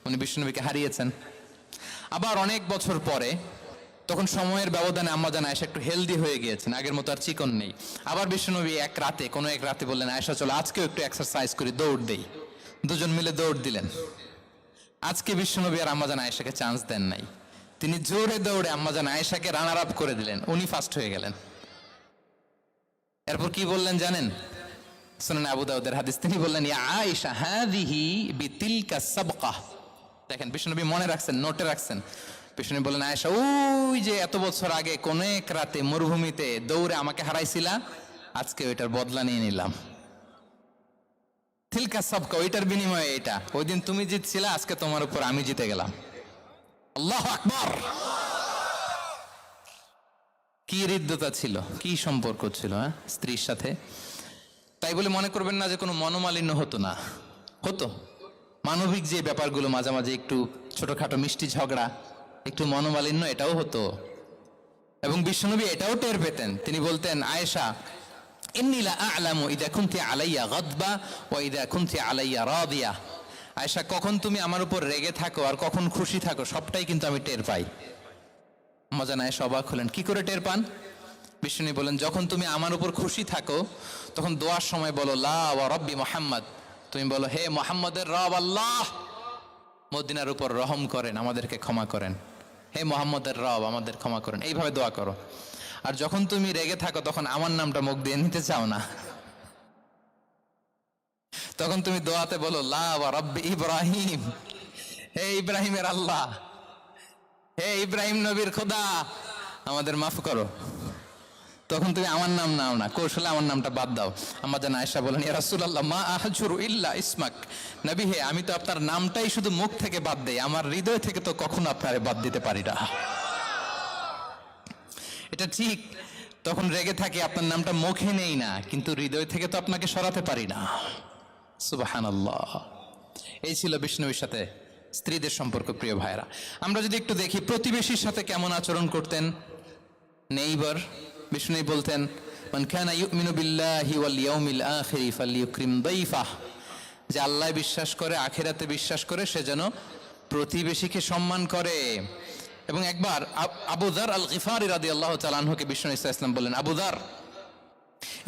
উনি বিশ্বনবীকে হারিয়েছেন। আবার অনেক বছর পরে তখন সময়ের ব্যবধানে আম্মা জান আয়েশা একটু হেলদি হয়ে গিয়েছেন, আগের মতো আর চিকন নেই। আবার বিশ্বনবী কোনো এক রাতে বললেন, আয়েশা চলো আজকেও একটু এক্সারসাইজ করি, দৌড় দেই। দুজন মিলে দৌড় দিলেন। আজকে বিশ্বনবী আর আম্মা জান আয়েশাকে চান্স দেন নাই, তিনি জোরে দৌড়ে আম্মা জান আয়েশাকে রানার আপ করে দিলেন, উনি ফার্স্ট হয়ে গেলেন। এরপর কি বললেন জানেন? সুনান আবু দাউদের হাদিস, তিনি বললেন, ইয়া আয়েশা হাযিহি বিতিলকা সাবকা। দেখেন বিশ্বনবী মনে রাখছেন, নোটে রাখছেন। বিশ্বনবী বললেন, আয়েশা ওই যে এত বছর আগে কোন এক রাতে মরুভূমিতে দৌড়ে আমাকে হারাইছিলা, আজকে ওইটার বদলা নিয়ে নিলাম। তিলকা সাবকা, ওইটার বিনিময়ে এটা। ওই দিন তুমি জিতছিলা, আজকে তোমার উপর আমি জিতে গেলাম। আল্লাহু আকবার। কি হৃদ্যতা ছিল, কি সম্পর্ক ছিল স্ত্রীর সাথে। তাই বলে মনে করবেন না যে কোনো মনোমালিন্য হতো না, হতো। মানবিক যে ব্যাপারগুলো, মাঝে মাঝে একটু ছোটখাটো মিষ্টি ঝগড়া, একটু মনোমালিন্য, এটাও হতো। এবং বিশ্বনবী এটাও টের পেতেন। তিনি বলতেন, আয়েশা ইন্নী লা আ'লামু ইযা কুনতি আলাইয়া গাদবা ওয়া ইযা কুনতি আলাইয়া রাদিয়া। আয়েশা, কখন তুমি আমার উপর রেগে থাকো আর কখন খুশি থাকো, সবটাই কিন্তু আমি টের পাই। মজা নাই, অবাক হলেন, কি করে টের পান? বিষ্ণু বলেন, যখন তুমি আমার উপর খুশি থাকো তখন দোয়ার সময় বলো লা ওয়া রাব্বি মুহাম্মদ, তুমি বলো হে মুহাম্মদের রব আল্লাহ, মদিনার উপর রহম করেন, আমাদেরকে ক্ষমা করেন। হে মুহাম্মদের রব, আমাদের ক্ষমা করেন, এইভাবে দোয়া করো। আর যখন তুমি রেগে থাকো তখন আমার নামটা মুখ দিয়ে নিতে চাও না, তখন তুমি দোয়াতে বলো লা ওয়া রাব্বি ইব্রাহিম, হে ইব্রাহিমের আল্লাহ, হে ইব্রাহিম নবীর খোদা, আমাদের মাফ করো। তখন তুমি আমার নাম নাও না, কৌশলে আমার নামটা বাদ দাও। আম্মা জান আয়েশা বলেন, ইয়া রাসূলুল্লাহ মা আহজুরু ইল্লা ইসমাক। নবী হে, আমি তো আপনার নামটাই শুধু মুখ থেকে বাদ দেই, আমার হৃদয় থেকে তো কখনো আপনারে বাদ দিতে পারি না। এটা ঠিক, তখন রেগে থাকি, আপনার নামটা মুখে নেই না, কিন্তু হৃদয় থেকে তো আপনাকে সরাতে পারি না। সুবহানাল্লাহ। এই ছিল বিষ্ণুর সাথে স্ত্রীদের সম্পর্ক। প্রিয় ভাইরা, আমরা যদি একটু দেখি প্রতিবেশীর সাথে কেমন আচরণ করতেন নেইবার। বিষ্ণু বলতেন, মান কানা ইউমিনু বিল্লাহি ওয়াল ইয়াউমিল আখিরি ফালইউকরিম দাইফাহ, যে আল্লাহ বিশ্বাস করে, আখিরাতে বিশ্বাস করে, সে যেন প্রতিবেশীকে সম্মান করে। এবং একবার আবু যার আল গিফারি রাদিয়াল্লাহু তাআলা আনহুকে বিষ্ণু ইসা ইসলাম বললেন, আবু যার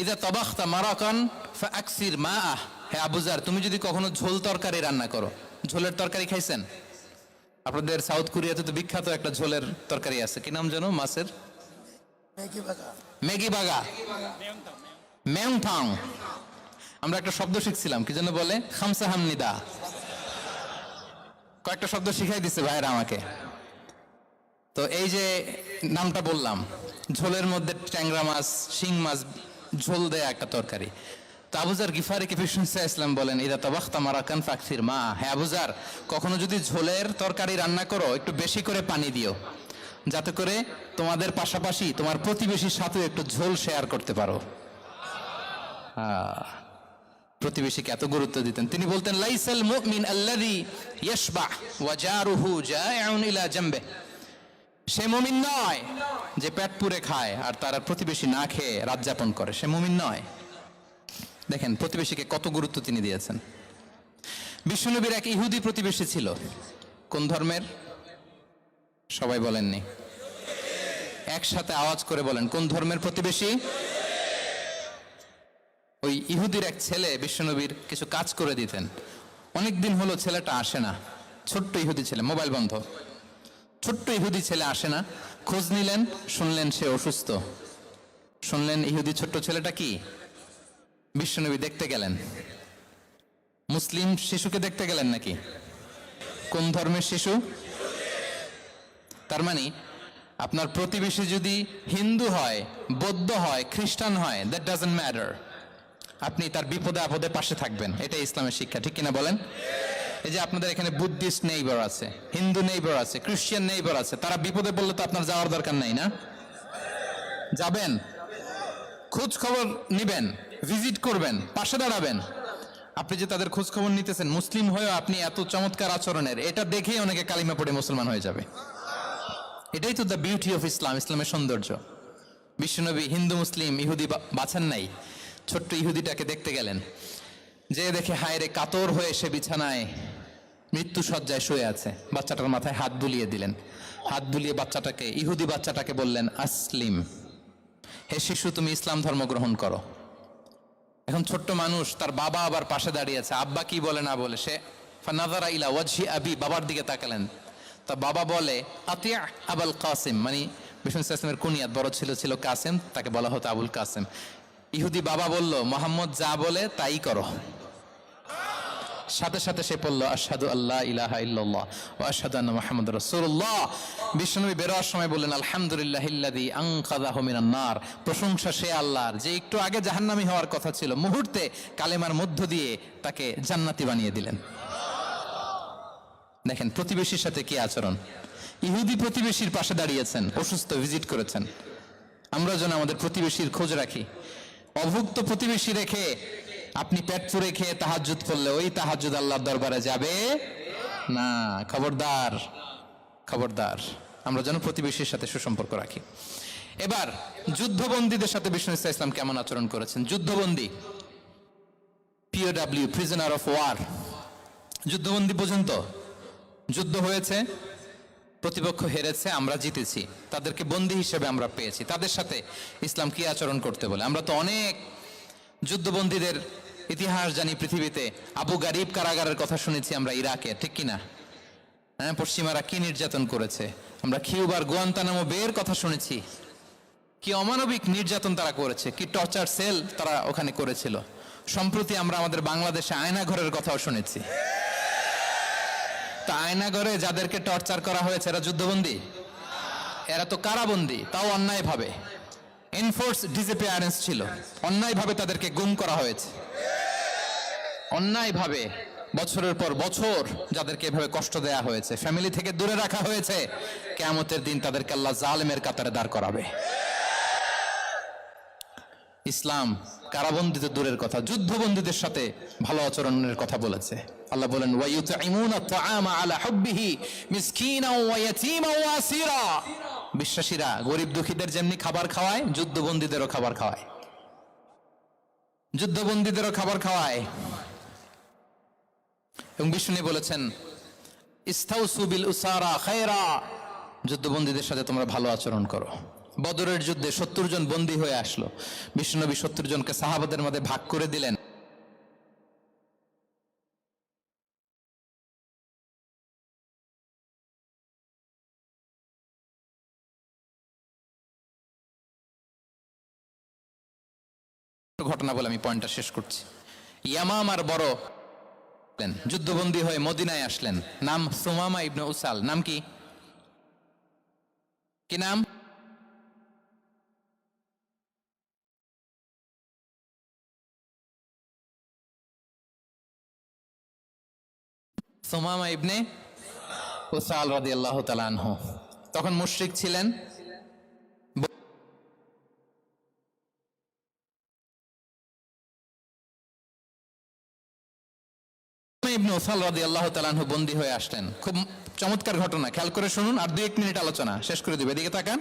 ইযা তাবাখতা মারাকান ফাআকসির মাআহ, হে আবু যার, তুমি যদি কখনো ঝোল তরকারি রান্না করো, ঝোলের তরকারি খাইছেন? আপনাদের সাউথ কোরিয়াতে তো বিখ্যাত একটা ঝোলের তরকারি আছে, কি নাম যেন মাছের? ম্যাগি বাগা, মেয়ংথাং। আমরা একটা শব্দ শিখছিলাম, কি যেন বলে, খামসা হামনিদা। কয়েকটা শব্দ শিখাই দিছে ভাইরা আমাকে। তো এই যে নামটা বললাম, ঝোলের মধ্যে ট্যাংরা মাছ, শিং মাছ ঝোল দেয়া একটা তরকারি। তো আবু যার গিফারিকে বিষ্ণু ইসলাম বলেন, ইদা তাবাখতা মারাকান ফাকসির মা, হে আবু যার, কখনো যদি ঝোলের তরকারি রান্না করো একটু বেশি করে পানি দিও, যাতে করে তোমাদের পাশাপাশি তোমার প্রতিবেশীর সাথে একটু ঝোল শেয়ার করতে পারো। প্রতিবেশীকে এত গুরুত্ব দিতেন। তিনি বলতেন, লাইসাল মুমিন আল্লাযী ইয়াশবা ওয়া জারুহু জাইউন ইলা জামবে, সে মুমিন নয় যে পেট পুরে খায় আর তার প্রতিবেশী না খেয়ে রাত যাপন করে, সে মুমিন নয়। দেখেন প্রতিবেশীকে কত গুরুত্ব তিনি দিয়েছেন। বিশ্বনবীর এক ইহুদি প্রতিবেশী ছিল। কোন ধর্মের? সবাই বলেননি, একসাথে আওয়াজ করে বলেন, কোন ধর্মের প্রতিবেশী? ওই ইহুদির এক ছেলে বিশ্বনবীর কিছু কাজ করে দিতেন। অনেক দিন হলো ছেলেটা আসে না, ছোট্ট ইহুদি ছেলে, মোবাইল বন্ধ, ছোট্ট ইহুদি ছেলে আসে না। খোঁজ নিলেন, শুনলেন সে অসুস্থ। শুনলেন ইহুদি ছোট্ট ছেলেটা কি? বিশ্বনবী দেখতে গেলেন। মুসলিম শিশুকে দেখতে গেলেন নাকি? কোন ধর্মের শিশু? তার মানে আপনার প্রতিবেশী যদি হিন্দু হয়, বৌদ্ধ হয়, খ্রিস্টান হয়, দ্যাট ডাজন্ট ম্যাটার, আপনি তার বিপদে আপদে পাশে থাকবেন। এটাই ইসলামের শিক্ষা, ঠিক কিনা বলেন? এই যে আপনাদের এখানে বুদ্ধিস্ট নেইবার আছে, হিন্দু নেইবার আছে, খ্রিস্টান নেইবার আছে, তারা বিপদে পড়লে তো আপনার যাওয়ার দরকার নাই না? যাবেন, খোঁজ খবর নিবেন, ভিজিট করবেন, পাশে দাঁড়াবেন। আপনি যে তাদের খোঁজ খবর নিতেছেন, মুসলিম হয়েও আপনি এত চমৎকার আচরণের, এটা দেখেই অনেকে কালিমা পড়ে মুসলমান হয়ে যাবে। এটাই তো দ্য বিউটি অফ ইসলাম, ইসলামের সৌন্দর্য। বিশ্বনবী হিন্দু মুসলিম ইহুদি বাছান নাই, ছোট্ট ইহুদিটাকে দেখতে গেলেন। যে দেখে হায় রে, কাতর হয়ে সে বিছানায় মৃত্যু শয্যায় শুয়ে আছে। বাচ্চাটার মাথায় হাত বুলিয়ে দিলেন। হাত বুলিয়ে বাচ্চাটাকে, ইহুদি বাচ্চাটাকে বললেন, আসলিম, হে শিশু তুমি ইসলাম ধর্ম গ্রহণ করো। এখন ছোট্ট মানুষ, তার বাবা আবার পাশে দাঁড়িয়ে আছে, আব্বা কি বলে না বলে, সে ফানাযারা ইলা ওয়াজহি আবি, বাবার দিকে তাকালেন। তা বাবা বলে আতিয়া আবুল কাসিম, মানে বিষ্ণু ইসলামের কুনিয়াত, বড় ছিল কাসিম, তাকে বলা হতো আবুল কাসিম। ইহুদি বাবা বলল, মোহাম্মদ যা বলে তাই করো। সাথে সাথে সে পড়ল আশহাদু আল্লাহ ইলাহা ইল্লাল্লাহ ওয়া আশহাদু আন্না মুহাম্মাদুর রাসূলুল্লাহ। বিশ্বনবী বেরোয়ার সময় বললেন, আলহামদুলিল্লাহিল্লাযী আনকাযাহু মিনান নার, প্রশংসা সে আল্লাহর যে একটু আগে জাহান্নামী হওয়ার কথা ছিল, মুহূর্তে কালেমার মধ্য দিয়ে তাকে জান্নাতি বানিয়ে দিলেন। দেখেন প্রতিবেশীর সাথে কি আচরণ। ইহুদি প্রতিবেশীর পাশে দাঁড়িয়েছেন, অসুস্থ, ভিজিট করেছেন। আমরা যেন আমাদের প্রতিবেশীর খোঁজ রাখি। অভুক্ত প্রতিবেশী রেখে আপনি পেট পুরে খেয়ে তাহাজ্জুদ পড়লে ওই তাহাজ্জুদ আল্লাহর দরবারে যাবে না। খবরদার, খবরদার, আমরা যেন প্রতিবেশীর সাথে সুসম্পর্ক রাখি। এবার যুদ্ধবন্দীদের সাথে বিষ্ণু ইসলাম কেমন আচরণ করেছেন। যুদ্ধবন্দী, POW, প্রিজনার অফ ওয়ার, যুদ্ধবন্দী পর্যন্ত যুদ্ধ হয়েছে, প্রতিপক্ষ হেরেছে, আমরা জিতেছি, তাদেরকে বন্দী হিসেবে আমরা পেয়েছি, তাদের সাথে ইসলাম কি আচরণ করতে বলে। আমরা তো অনেক যুদ্ধবন্দীদের ইতিহাস জানি পৃথিবীতে। আবু গারিব কারাগারের কথা শুনেছি আমরা ইরাকে, ঠিক কিনা? হ্যাঁ, পশ্চিমারা কি নির্যাতন করেছে। আমরা কিউবার গুয়ান্তানামো বের কথা শুনেছি, কি অমানবিক নির্যাতন তারা করেছে, কি টর্চার সেল তারা ওখানে করেছিল। সম্প্রতি আমরা আমাদের বাংলাদেশে আয়নাঘরের কথাও শুনেছি। তা আয়নাঘরে যাদেরকে টর্চার করা হয়েছে এরা যুদ্ধবন্দী? এরা তো কারাবন্দী, তাও অন্যায়ভাবে। এনফোর্স ডিসঅ্যাপিয়ারেন্স ছিল, অন্যায়ভাবে তাদেরকে গুম করা হয়েছে, অন্যায়ভাবে বছরের পর বছর যাদেরকে এভাবে কষ্ট দেয়া হয়েছে, ফ্যামিলি থেকে দূরে রাখা হয়েছে। কিয়ামতের দিন তাদেরকে আল্লাহ জালেমের কাতারে দাঁড় করাবে। ইসলাম কারাবন্দীদের দূরের কথা, যুদ্ধবন্দীদের সাথে ভালো আচরণের কথা বলেছে। আল্লাহ বলেন, ওয়া ইউতঈমুনা আত-তাআমা আলা হুব্বিহি মিসকিনাও ওয়া ইয়াতীমান ওয়া আসীরা। বিশ্বাসীরা গরিব দুঃখীদের যেমনি খাবার খাওয়ায়, যুদ্ধবন্দীদেরও খাবার খাওয়ায়, যুদ্ধবন্দীদেরও খাবার খাওয়ায়। এবং বিষ্ণু বলেছেন, ইস্তাউসু বিল উসারা খায়রা, যুদ্ধবন্দীদের সাথে তোমরা ভালো আচরণ করো। বদরের যুদ্ধে 70 জন বন্দী হয়ে আসলো। বিশ্বনবী 70 জনকে সাহাবাদের মধ্যে ভাগ করে দিলেন। ঘটনা বলে আমি পয়েন্টটা শেষ করছি। ইয়ামামার বড় যুদ্ধবন্দী হয়ে মদিনায় আসলেন, নাম সুমামা ইবনে উসাল। নাম কি? কি নাম? সুমামা ইবনে উসাল রাদিয়াল্লাহু তাআলা আনহু। তখন মুশরিক ছিলেন। ইবনে উসাল রাদিয়াল্লাহু তাআলা আনহু বন্দী হয়ে আসলেন। খুব চমৎকার ঘটনা, খেয়াল করে শুনুন, আর 2-1 মিনিট আলোচনা শেষ করে দিবে। এদিকে তাকান।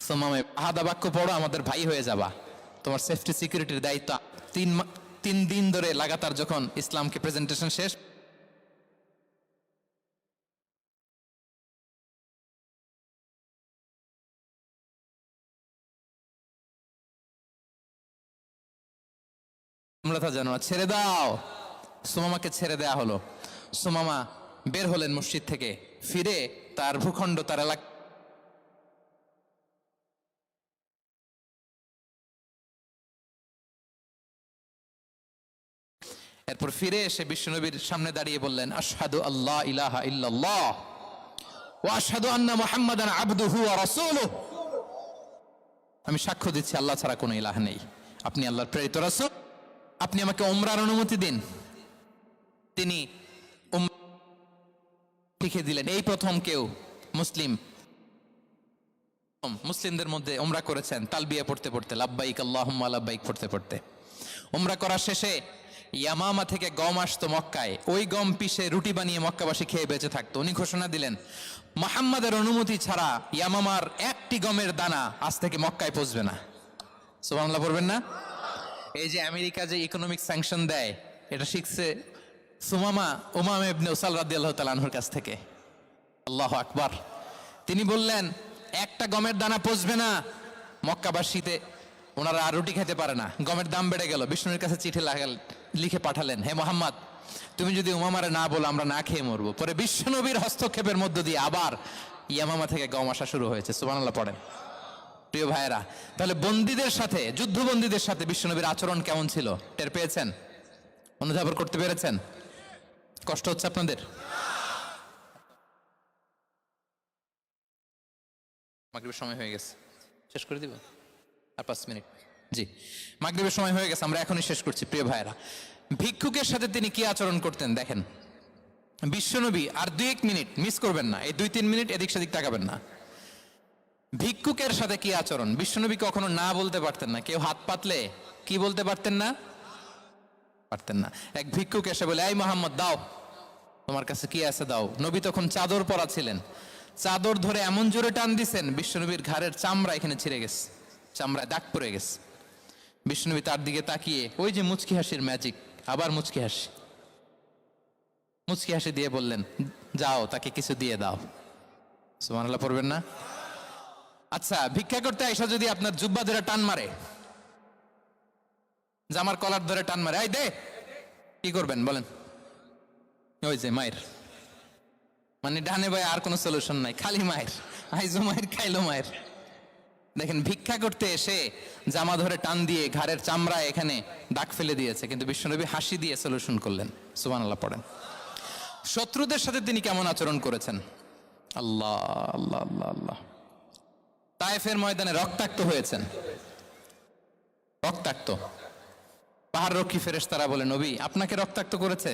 সুমামা, আহাদা বাক্য পড়ো, আমাদের ভাই হয়ে যাবা, তোমার সেফটি সিকিউরিটির দায়িত্ব। 3 দিন ধরে লাগাতার যখন ইসলামকে প্রেজেন্টেশন শেষ, তোমরা তা জানো, ছেড়ে দাও। সুমামাকে ছেড়ে দেয়া হলো। সুমামা বের হলেন মসজিদ থেকে, ফিরে তার ভূখণ্ড, তার এলাকা, এরপর ফিরে এসে বিশ্বনবীর সামনে দাঁড়িয়ে বললেন, আশহাদু আল্লাহ ইলাহা ইল্লাল্লাহ ওয়া আশহাদু আন্না মুহাম্মাদান আবদুহু ওয়া রাসূলুহু। আমি সাক্ষ্য দিচ্ছি আল্লাহ ছাড়া কোনো ইলাহ নেই, আপনি আল্লাহর প্রেরিত রাসূল। আপনি আমাকে উমরার অনুমতি দিন। তিনি লিখে দিলেন। এই প্রথম কেউ মুসলিমদের মধ্যে উমরা করেছেন, তালবিয়া পড়তে পড়তে, লাব্বাইক আল্লাহুম্মা লাব্বাইক পড়তে পড়তে। উমরা করা শেষে ইয়ামামা থেকে গম আসতো মক্কায়, ওই গম পিষে রুটি বানিয়ে মক্কাবাসী খেয়ে বেঁচে থাকতো। উনি ঘোষণা দিলেন, মুহাম্মাদের অনুমতি ছাড়া ইয়ামামার একটি গমের দানা আজ থেকে মক্কায় পৌঁছবে না। সুবহানাল্লাহ পড়বেন না? এই যে আমেরিকা যে ইকোনমিক স্যাংশন দেয়, এটা শিখছে সুমামা ইবনে উসাল রাদিয়াল্লাহু তাআলা আনহুর কাছ থেকে। আল্লাহু আকবার। তিনি বললেন একটা গমের দানা পচবে না। মক্কাবাসীতে ওনারা আর রুটি খেতে পারে না, গমের দাম বেড়ে গেল। বিষ্ণুর কাছে চিঠি লিখে পাঠালেন, হে মোহাম্মদ, তুমি যদি উমামারে না বলো আমরা না খেয়ে মরবো। পরে বিশ্বনবীর হস্তক্ষেপের মধ্য দিয়ে আবার ইয়ামামা থেকে গম আসা শুরু হয়েছে। সুবহানাল্লাহ পড়েন। প্রিয় ভাইয়েরা, তাহলে বন্দীদের সাথে, যুদ্ধবন্দীদের সাথে বিশ্বনবীর আচরণ কেমন ছিল টের পেয়েছেন? অনুধাবন করতে পেরেছেন? কষ্ট হচ্ছে আপনাদের? মাগরিবের সময় হয়ে গেছে, শেষ করে দিব আর 5 মিনিট। জি, মাগরিবের সময় হয়ে গেছে, আমরা এখনই শেষ করছি। প্রিয় ভাইয়েরা, ভিক্ষুকের সাথে তিনি কি আচরণ করতেন দেখেন। বিশ্বনবী আর 2-1 মিনিট মিস করবেন না, এই 2-3 মিনিট এদিক সেদিক তাকাবেন না। ভিক্ষুকের সাথে কি আচরণ? বিশ্বনবী কখনো না বলতে পারতেন না। কেউ হাত পাতলে কি বলতে পারতেন না? পারতেন না। এক ভিক্ষুক এসে বলে, এই মোহাম্মদ দাও, তোমার কাছে কি আছে দাও। নবী তখন চাদর পরা ছিলেন, চাদর ধরে এমন জোরে টান দিছেন বিশ্বনবীর ঘাড়ের চামড়া এখানে ছিঁড়ে গেছে, চামড়ায় দাগ পড়ে গেছে। বিশ্বনবী তার দিকে তাকিয়ে ওই যে মুচকি হাসির ম্যাজিক, আবার মুচকি হাসি দিয়ে বললেন, যাও তাকে কিছু দিয়ে দাও। সুবহানাল্লাহ পড়বেন না? আচ্ছা, ভিক্ষা করতে আইসা যদি আপনার জুব্বা ধরে টান মারে, জামার কলার ধরে টান মারে, এই দে, কি করবেন বলেন? ওই যে মায়ের, মানে ডানে ভাই আর কোনো সলিউশন নাই, খালি মায়ের, আইজো মায়ের খাইলো মায়ের। দেখেন, ভিক্ষা করতে এসে জামা ধরে টান দিয়ে ঘাড়ের চামড়ায় এখানে দাগ ফেলে দিয়েছে, কিন্তু বিশ্বনবী হাসি দিয়ে সলিউশন করলেন। সুবহানাল্লাহ পড়েন। শত্রুদের সাথে তিনি কেমন আচরণ করেছেন? আল্লাহ আল্লাহ আল্লাহ আল্লাহ। তায়েফের ময়দানে রক্তাক্ত হয়েছেন, রক্তাক্ত। পাহাড় রক্ষী ফেরেশতারা বলে, নবী আপনাকে রক্তাক্ত করেছে?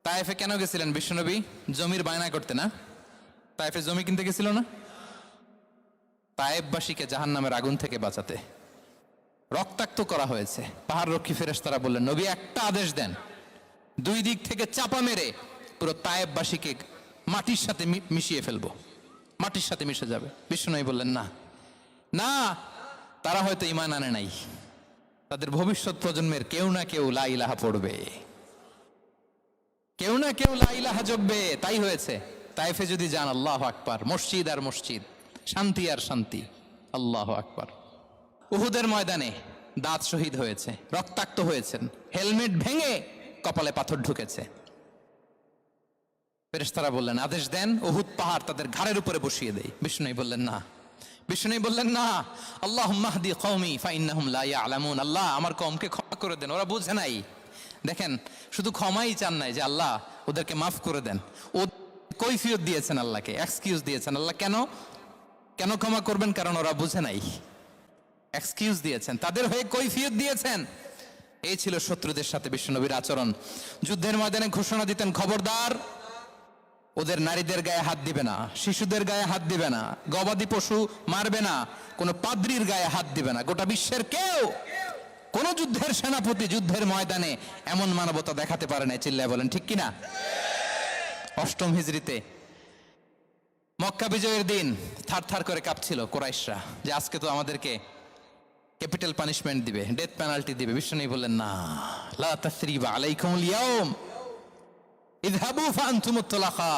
তায়েফে কেন গেছিলেন বিশ্বনবী? জমির বায়না করতে না? তায়েফে জমি কিনতে গেছিল না? তায়েফবাসীকে জাহান্নামের আগুন থেকে বাঁচাতে রক্তাক্ত করা হয়েছে। পাহাড় রক্ষী ফেরেশতারা বললেন, নবী একটা আদেশ দেন, 2 দিক থেকে চাপা মেরে পুরো তায়েফবাসীকে মাটির সাথে মিশিয়ে ফেলবো, মাটির সাথে মিশে যাবে। বিশ্বনবী বললেন, না না, তারা হয়তো ঈমান আনে নাই, তাদের ভবিষ্যৎ প্রজন্মের কেউ না কেউ লা ইলাহা পড়বে, কেউ না কেউ লা ইলাহা জপবে। তাই হয়েছে। তায়েফে যদি যান, আল্লাহু আকবার, মসজিদ আর মসজিদ, শান্তি আর শান্তি। আল্লাহু আকবার। উহুদের ময়দানে দাঁত শহীদ হয়েছে, রক্তাক্ত হয়েছেন, হেলমেট ভেঙে কপালে পাথর ঢুকেছে। ফেরেশতারা বললেন, আদেশ দেন উহুদ পাহাড় তাদের ঘাড়ের উপরে বসিয়ে দেয়। বিষ্ণু বললেন না, বিষ্ণু বললেন না, আল্লাহুম্মা হদি কওমি ফাইন্নাহুম লা ইয়ালামুন। আল্লাহ আমার কওমকে ক্ষমা করে দেন, ওরা বুঝে নাই। দেখেন, শুধু ক্ষমাই চান নাই যে আল্লাহ ওদেরকে মাফ করে দেন, ও কৈফিয়ত দিয়েছেন আল্লাহকে, এক্সকিউজ দিয়েছেন। আল্লাহ কেন কেন ক্ষমা করবেন? কারণ ওরা বুঝে নাই। এক্সকিউজ দিয়েছেন, তাদের হয়ে কৈফিয়ত দিয়েছেন। এই ছিল শত্রুদের সাথে বিশ্বনবীর আচরণ। যুদ্ধের ময়দানে ঘোষণা দিতেন, খবরদার ওদের নারীদের গায়ে হাত দিবে না, শিশুদের গায়ে হাত দিবে না, গবাদি পশু মারবে না, কোনো পাদ্রীর গায়ে হাত দিবে না। গোটা বিশ্বের কেউ, কোন যুদ্ধের সেনাপতি যুদ্ধের ময়দানে এমন মানবতা দেখাতে পারে না। চিল্লায় বলেন ঠিক কিনা? 8ম হিজরিতে মক্কা বিজয়ের দিন থার করে কাঁপছিল কুরাইশরা যে আজকে তো আমাদেরকে ক্যাপিটাল পানিশমেন্ট দিবে, ডেথ পেনাল্টি দিবে। বিশ্বনবী বললেন, না, লা তাসরিবা আলাইকুমুল ইয়াউম ইযহাবু ফাআনতুমুত তুলাকা।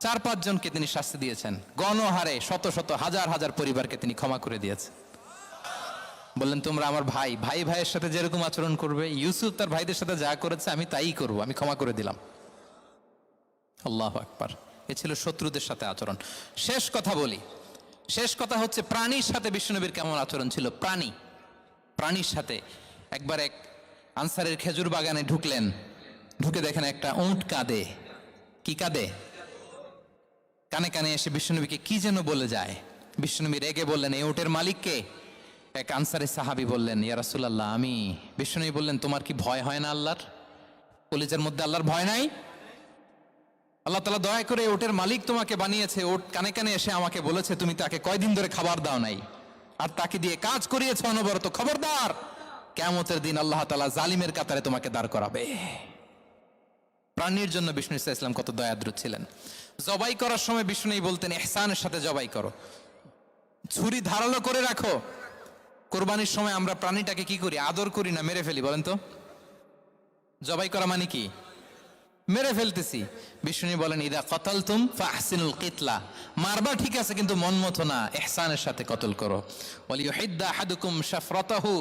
4-5 জনকে তিনি শাস্তি দিয়েছেন, গণহারে শত শত হাজার হাজার পরিবারকে তিনি ক্ষমা করে দিয়েছেন। বললেন, তোমরা আমার ভাই, ভাইয়ের সাথে যেরকম আচরণ করবে, ইউসুফ তার ভাইদের সাথে যা করেছে আমি তাই করব, আমি ক্ষমা করে দিলাম। আল্লাহু আকবার। এ ছিল শত্রুদের সাথে আচরণ। শেষ কথা বলি, শেষ কথা হচ্ছে প্রাণীর সাথে বিশ্বনবীর কেমন আচরণ ছিল। প্রাণীর সাথে একবার এক আনসারের খেজুর বাগানে ঢুকলেন, ঢুকে দেখেন একটা উট কাঁদে। কি কাঁদে? কানে কানে এসে বিশ্বনবীকে কি যেন বলে যায়। বিশ্বনবী রেগে বললেন, এই উটের মালিক কে? এক আনসারের সাহাবী বললেন, ইয়া রাসূলুল্লাহ আমি। বিশ্বনবী বললেন, তোমার কি ভয় হয় না আল্লাহর? কলিজার মধ্যে আল্লাহর ভয় নাই? আল্লাহ তাআলা দয়া করে ওটের মালিক তোমাকে বানিয়েছে, ওট কানে কানে এসে আমাকে বলেছে তুমি তাকে কয়দিন ধরে খাবার দাও নাই, আর তাকে দিয়ে কাজ করিয়েছে অনবরত। খবরদার, কিয়ামতের দিন আল্লাহ তাআলা জালিমের কাতারে তোমাকে দাঁড় করাবে। প্রাণীর জন্য বিষ্ণু ইসলাম কত দয়াদ্র ছিলেন। জবাই করার সময় বিষ্ণু বলতেন, ইহসানের সাথে জবাই করো, ছুরি ধারালো করে রাখো। কোরবানির সময় আমরা প্রাণীটাকে কি করি? আদর করি না মেরে ফেলি? বলেন তো, জবাই করা মানে কি? মেরে ফেলতেছি। বিষ্ণু বলেন ইদা কতালতুম ফাহসিনুল কিতলা, মারবা ঠিক আছে কিন্তু মন মতো না, ইহসানের সাথে কতল করো। ওয়ালিয়ুহিদ্দা আহাদুকুম শাফরাতাহু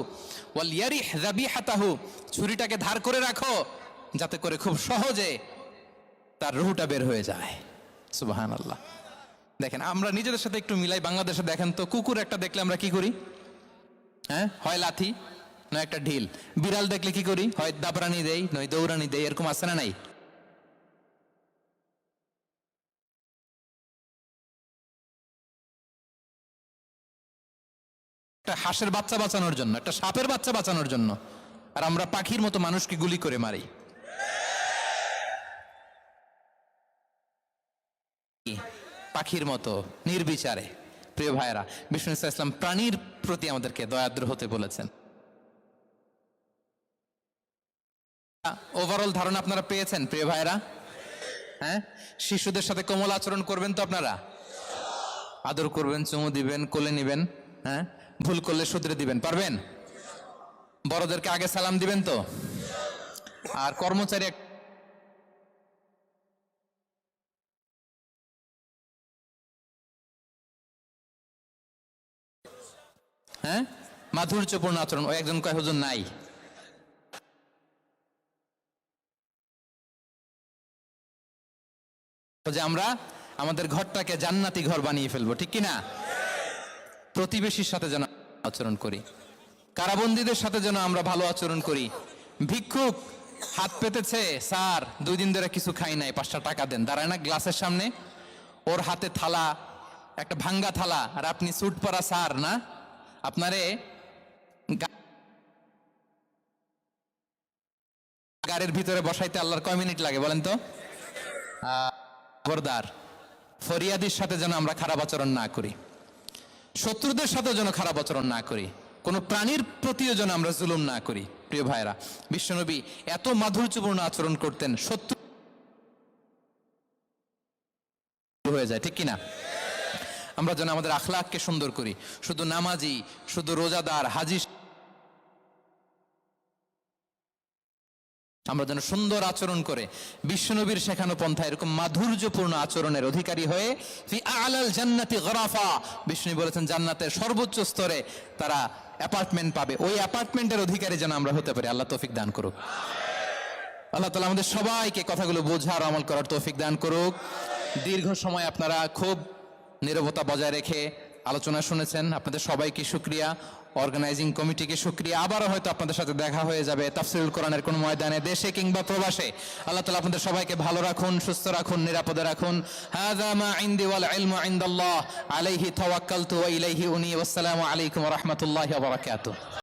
ওয়ালিয়ারিহ যাবিহাতাহু, ছুরিটাকে ধার করে রাখো যাতে করে খুব সহজে তার রুহটা বের হয়ে যায়। সুবহানাল্লাহ। দেখেন আমরা নিজেদের সাথে একটু মিলাই। বাংলাদেশে দেখেন তো, কুকুর একটা দেখলে আমরা কি করি? হ্যাঁ, হয় লাথি না একটা ঢিল। বিড়াল দেখলে কি করি? হয় দাবরানি দেই নয় দৌড়ানি দেই। এরকম আছে না নাই? একটা হাঁসের বাচ্চা বাঁচানোর জন্য, একটা সাপের বাচ্চা বাঁচানোর জন্য, আর আমরা পাখির মতো মানুষকে গুলি করে মারি। পাখির মতো নির্বিচারে। প্রিয় ভাইয়েরা, বিষ্ণু ইসলাম প্রাণীর প্রতি আমাদেরকে দয়াদ্র হতে বলেছেন। ওভারঅল ধারণা আপনারা পেয়েছেন প্রিয় ভাইয়েরা? হ্যাঁ, শিশুদের সাথে কোমল আচরণ করবেন তো আপনারা? আদর করবেন, চুমু দিবেন, কোলে নিবেন। হ্যাঁ, ভুল করলে শুধরে দিবেন, পারবেন? বড়দেরকে আগে সালাম দিবেন তো? আর কর্মচারী হ্যাঁ মাধুর্যপূর্ণ আচরণ। ওই একজন কয় হুজুর নাই। যে আমরা আমাদের ঘরটাকে জান্নাতি ঘর বানিয়ে ফেলবো, ঠিক কিনা? প্রতিবেশীর সাথে যেন আচরণ করি, কারাবন্দীদের সাথে যেন আমরা ভালো আচরণ করি। ভিক্ষুক হাত পেতেছে, স্যার 2 দিন ধরে কিছু খাই নাই, 5টা টাকা দেন। দাঁড়ায় না গ্লাসের সামনে, ওর হাতে থালা, একটা ভাঙ্গা থালা, আর আপনি স্যুট পরা স্যার না, আপনারে গাড়ির ভিতরে বসাইতে আল্লাহর কয় মিনিট লাগে বলেন তো? খবরদার, ফরিয়াদির সাথে যেন আমরা খারাপ আচরণ না করি, শত্রুদের সাথে যেন খারাপ আচরণ না করি, কোন প্রাণীর প্রতিও যেন আমরা জুলুম না করি। প্রিয় ভাইরা, বিশ্বনবী এত মাধুর্যপূর্ণ আচরণ করতেন, শত্রু হয়ে যায়, ঠিক কিনা? আমরা যেন আমাদের আখলাককে সুন্দর করি। শুধু নামাজি, শুধু রোজাদার, হাজি, আমরা যেন সুন্দর আচরণ করে বিশ্বনবীর শেখানো পন্থা এরকম মাধুর্যপূর্ণ আচরণের অধিকারী হয়ে ফি আলাল জান্নাতি গরাফা, বিষ্ণু বলেছেন জান্নাতের সর্বোচ্চ স্তরে তারা অ্যাপার্টমেন্ট পাবে। ওই অ্যাপার্টমেন্টের অধিকারী যেন আমরা হতে পারি। আল্লাহ তৌফিক দান করুক। আল্লাহ তাআলা আমাদের সবাইকে কথাগুলো বোঝার, আমল করার তৌফিক দান করুক। দীর্ঘ সময় আপনারা খুব নীরবতা বজায় রেখে আলোচনা শুনেছেন, আপনাদের সবাইকে শুকরিয়া। অর্গানাইজিং কমিটিকে শুকরিয়া। আবারও হয়তো আপনাদের সাথে দেখা হয়ে যাবে তাফসীরুল কোরআনের কোন ময়দানে, দেশে কিংবা প্রবাসে। আল্লাহ তাআলা আপনাদের সবাইকে ভালো রাখুন, সুস্থ রাখুন, নিরাপদে রাখুন। হাযা মা ইনদি ওয়াল ইলমু ইনদাল্লাহ, আলাইহি তাওয়াক্কালতু ওয়া ইলাইহি উনী। ওয়াসসালামু আলাইকুম ওয়া রাহমাতুল্লাহি ওয়া বারাকাতুহু।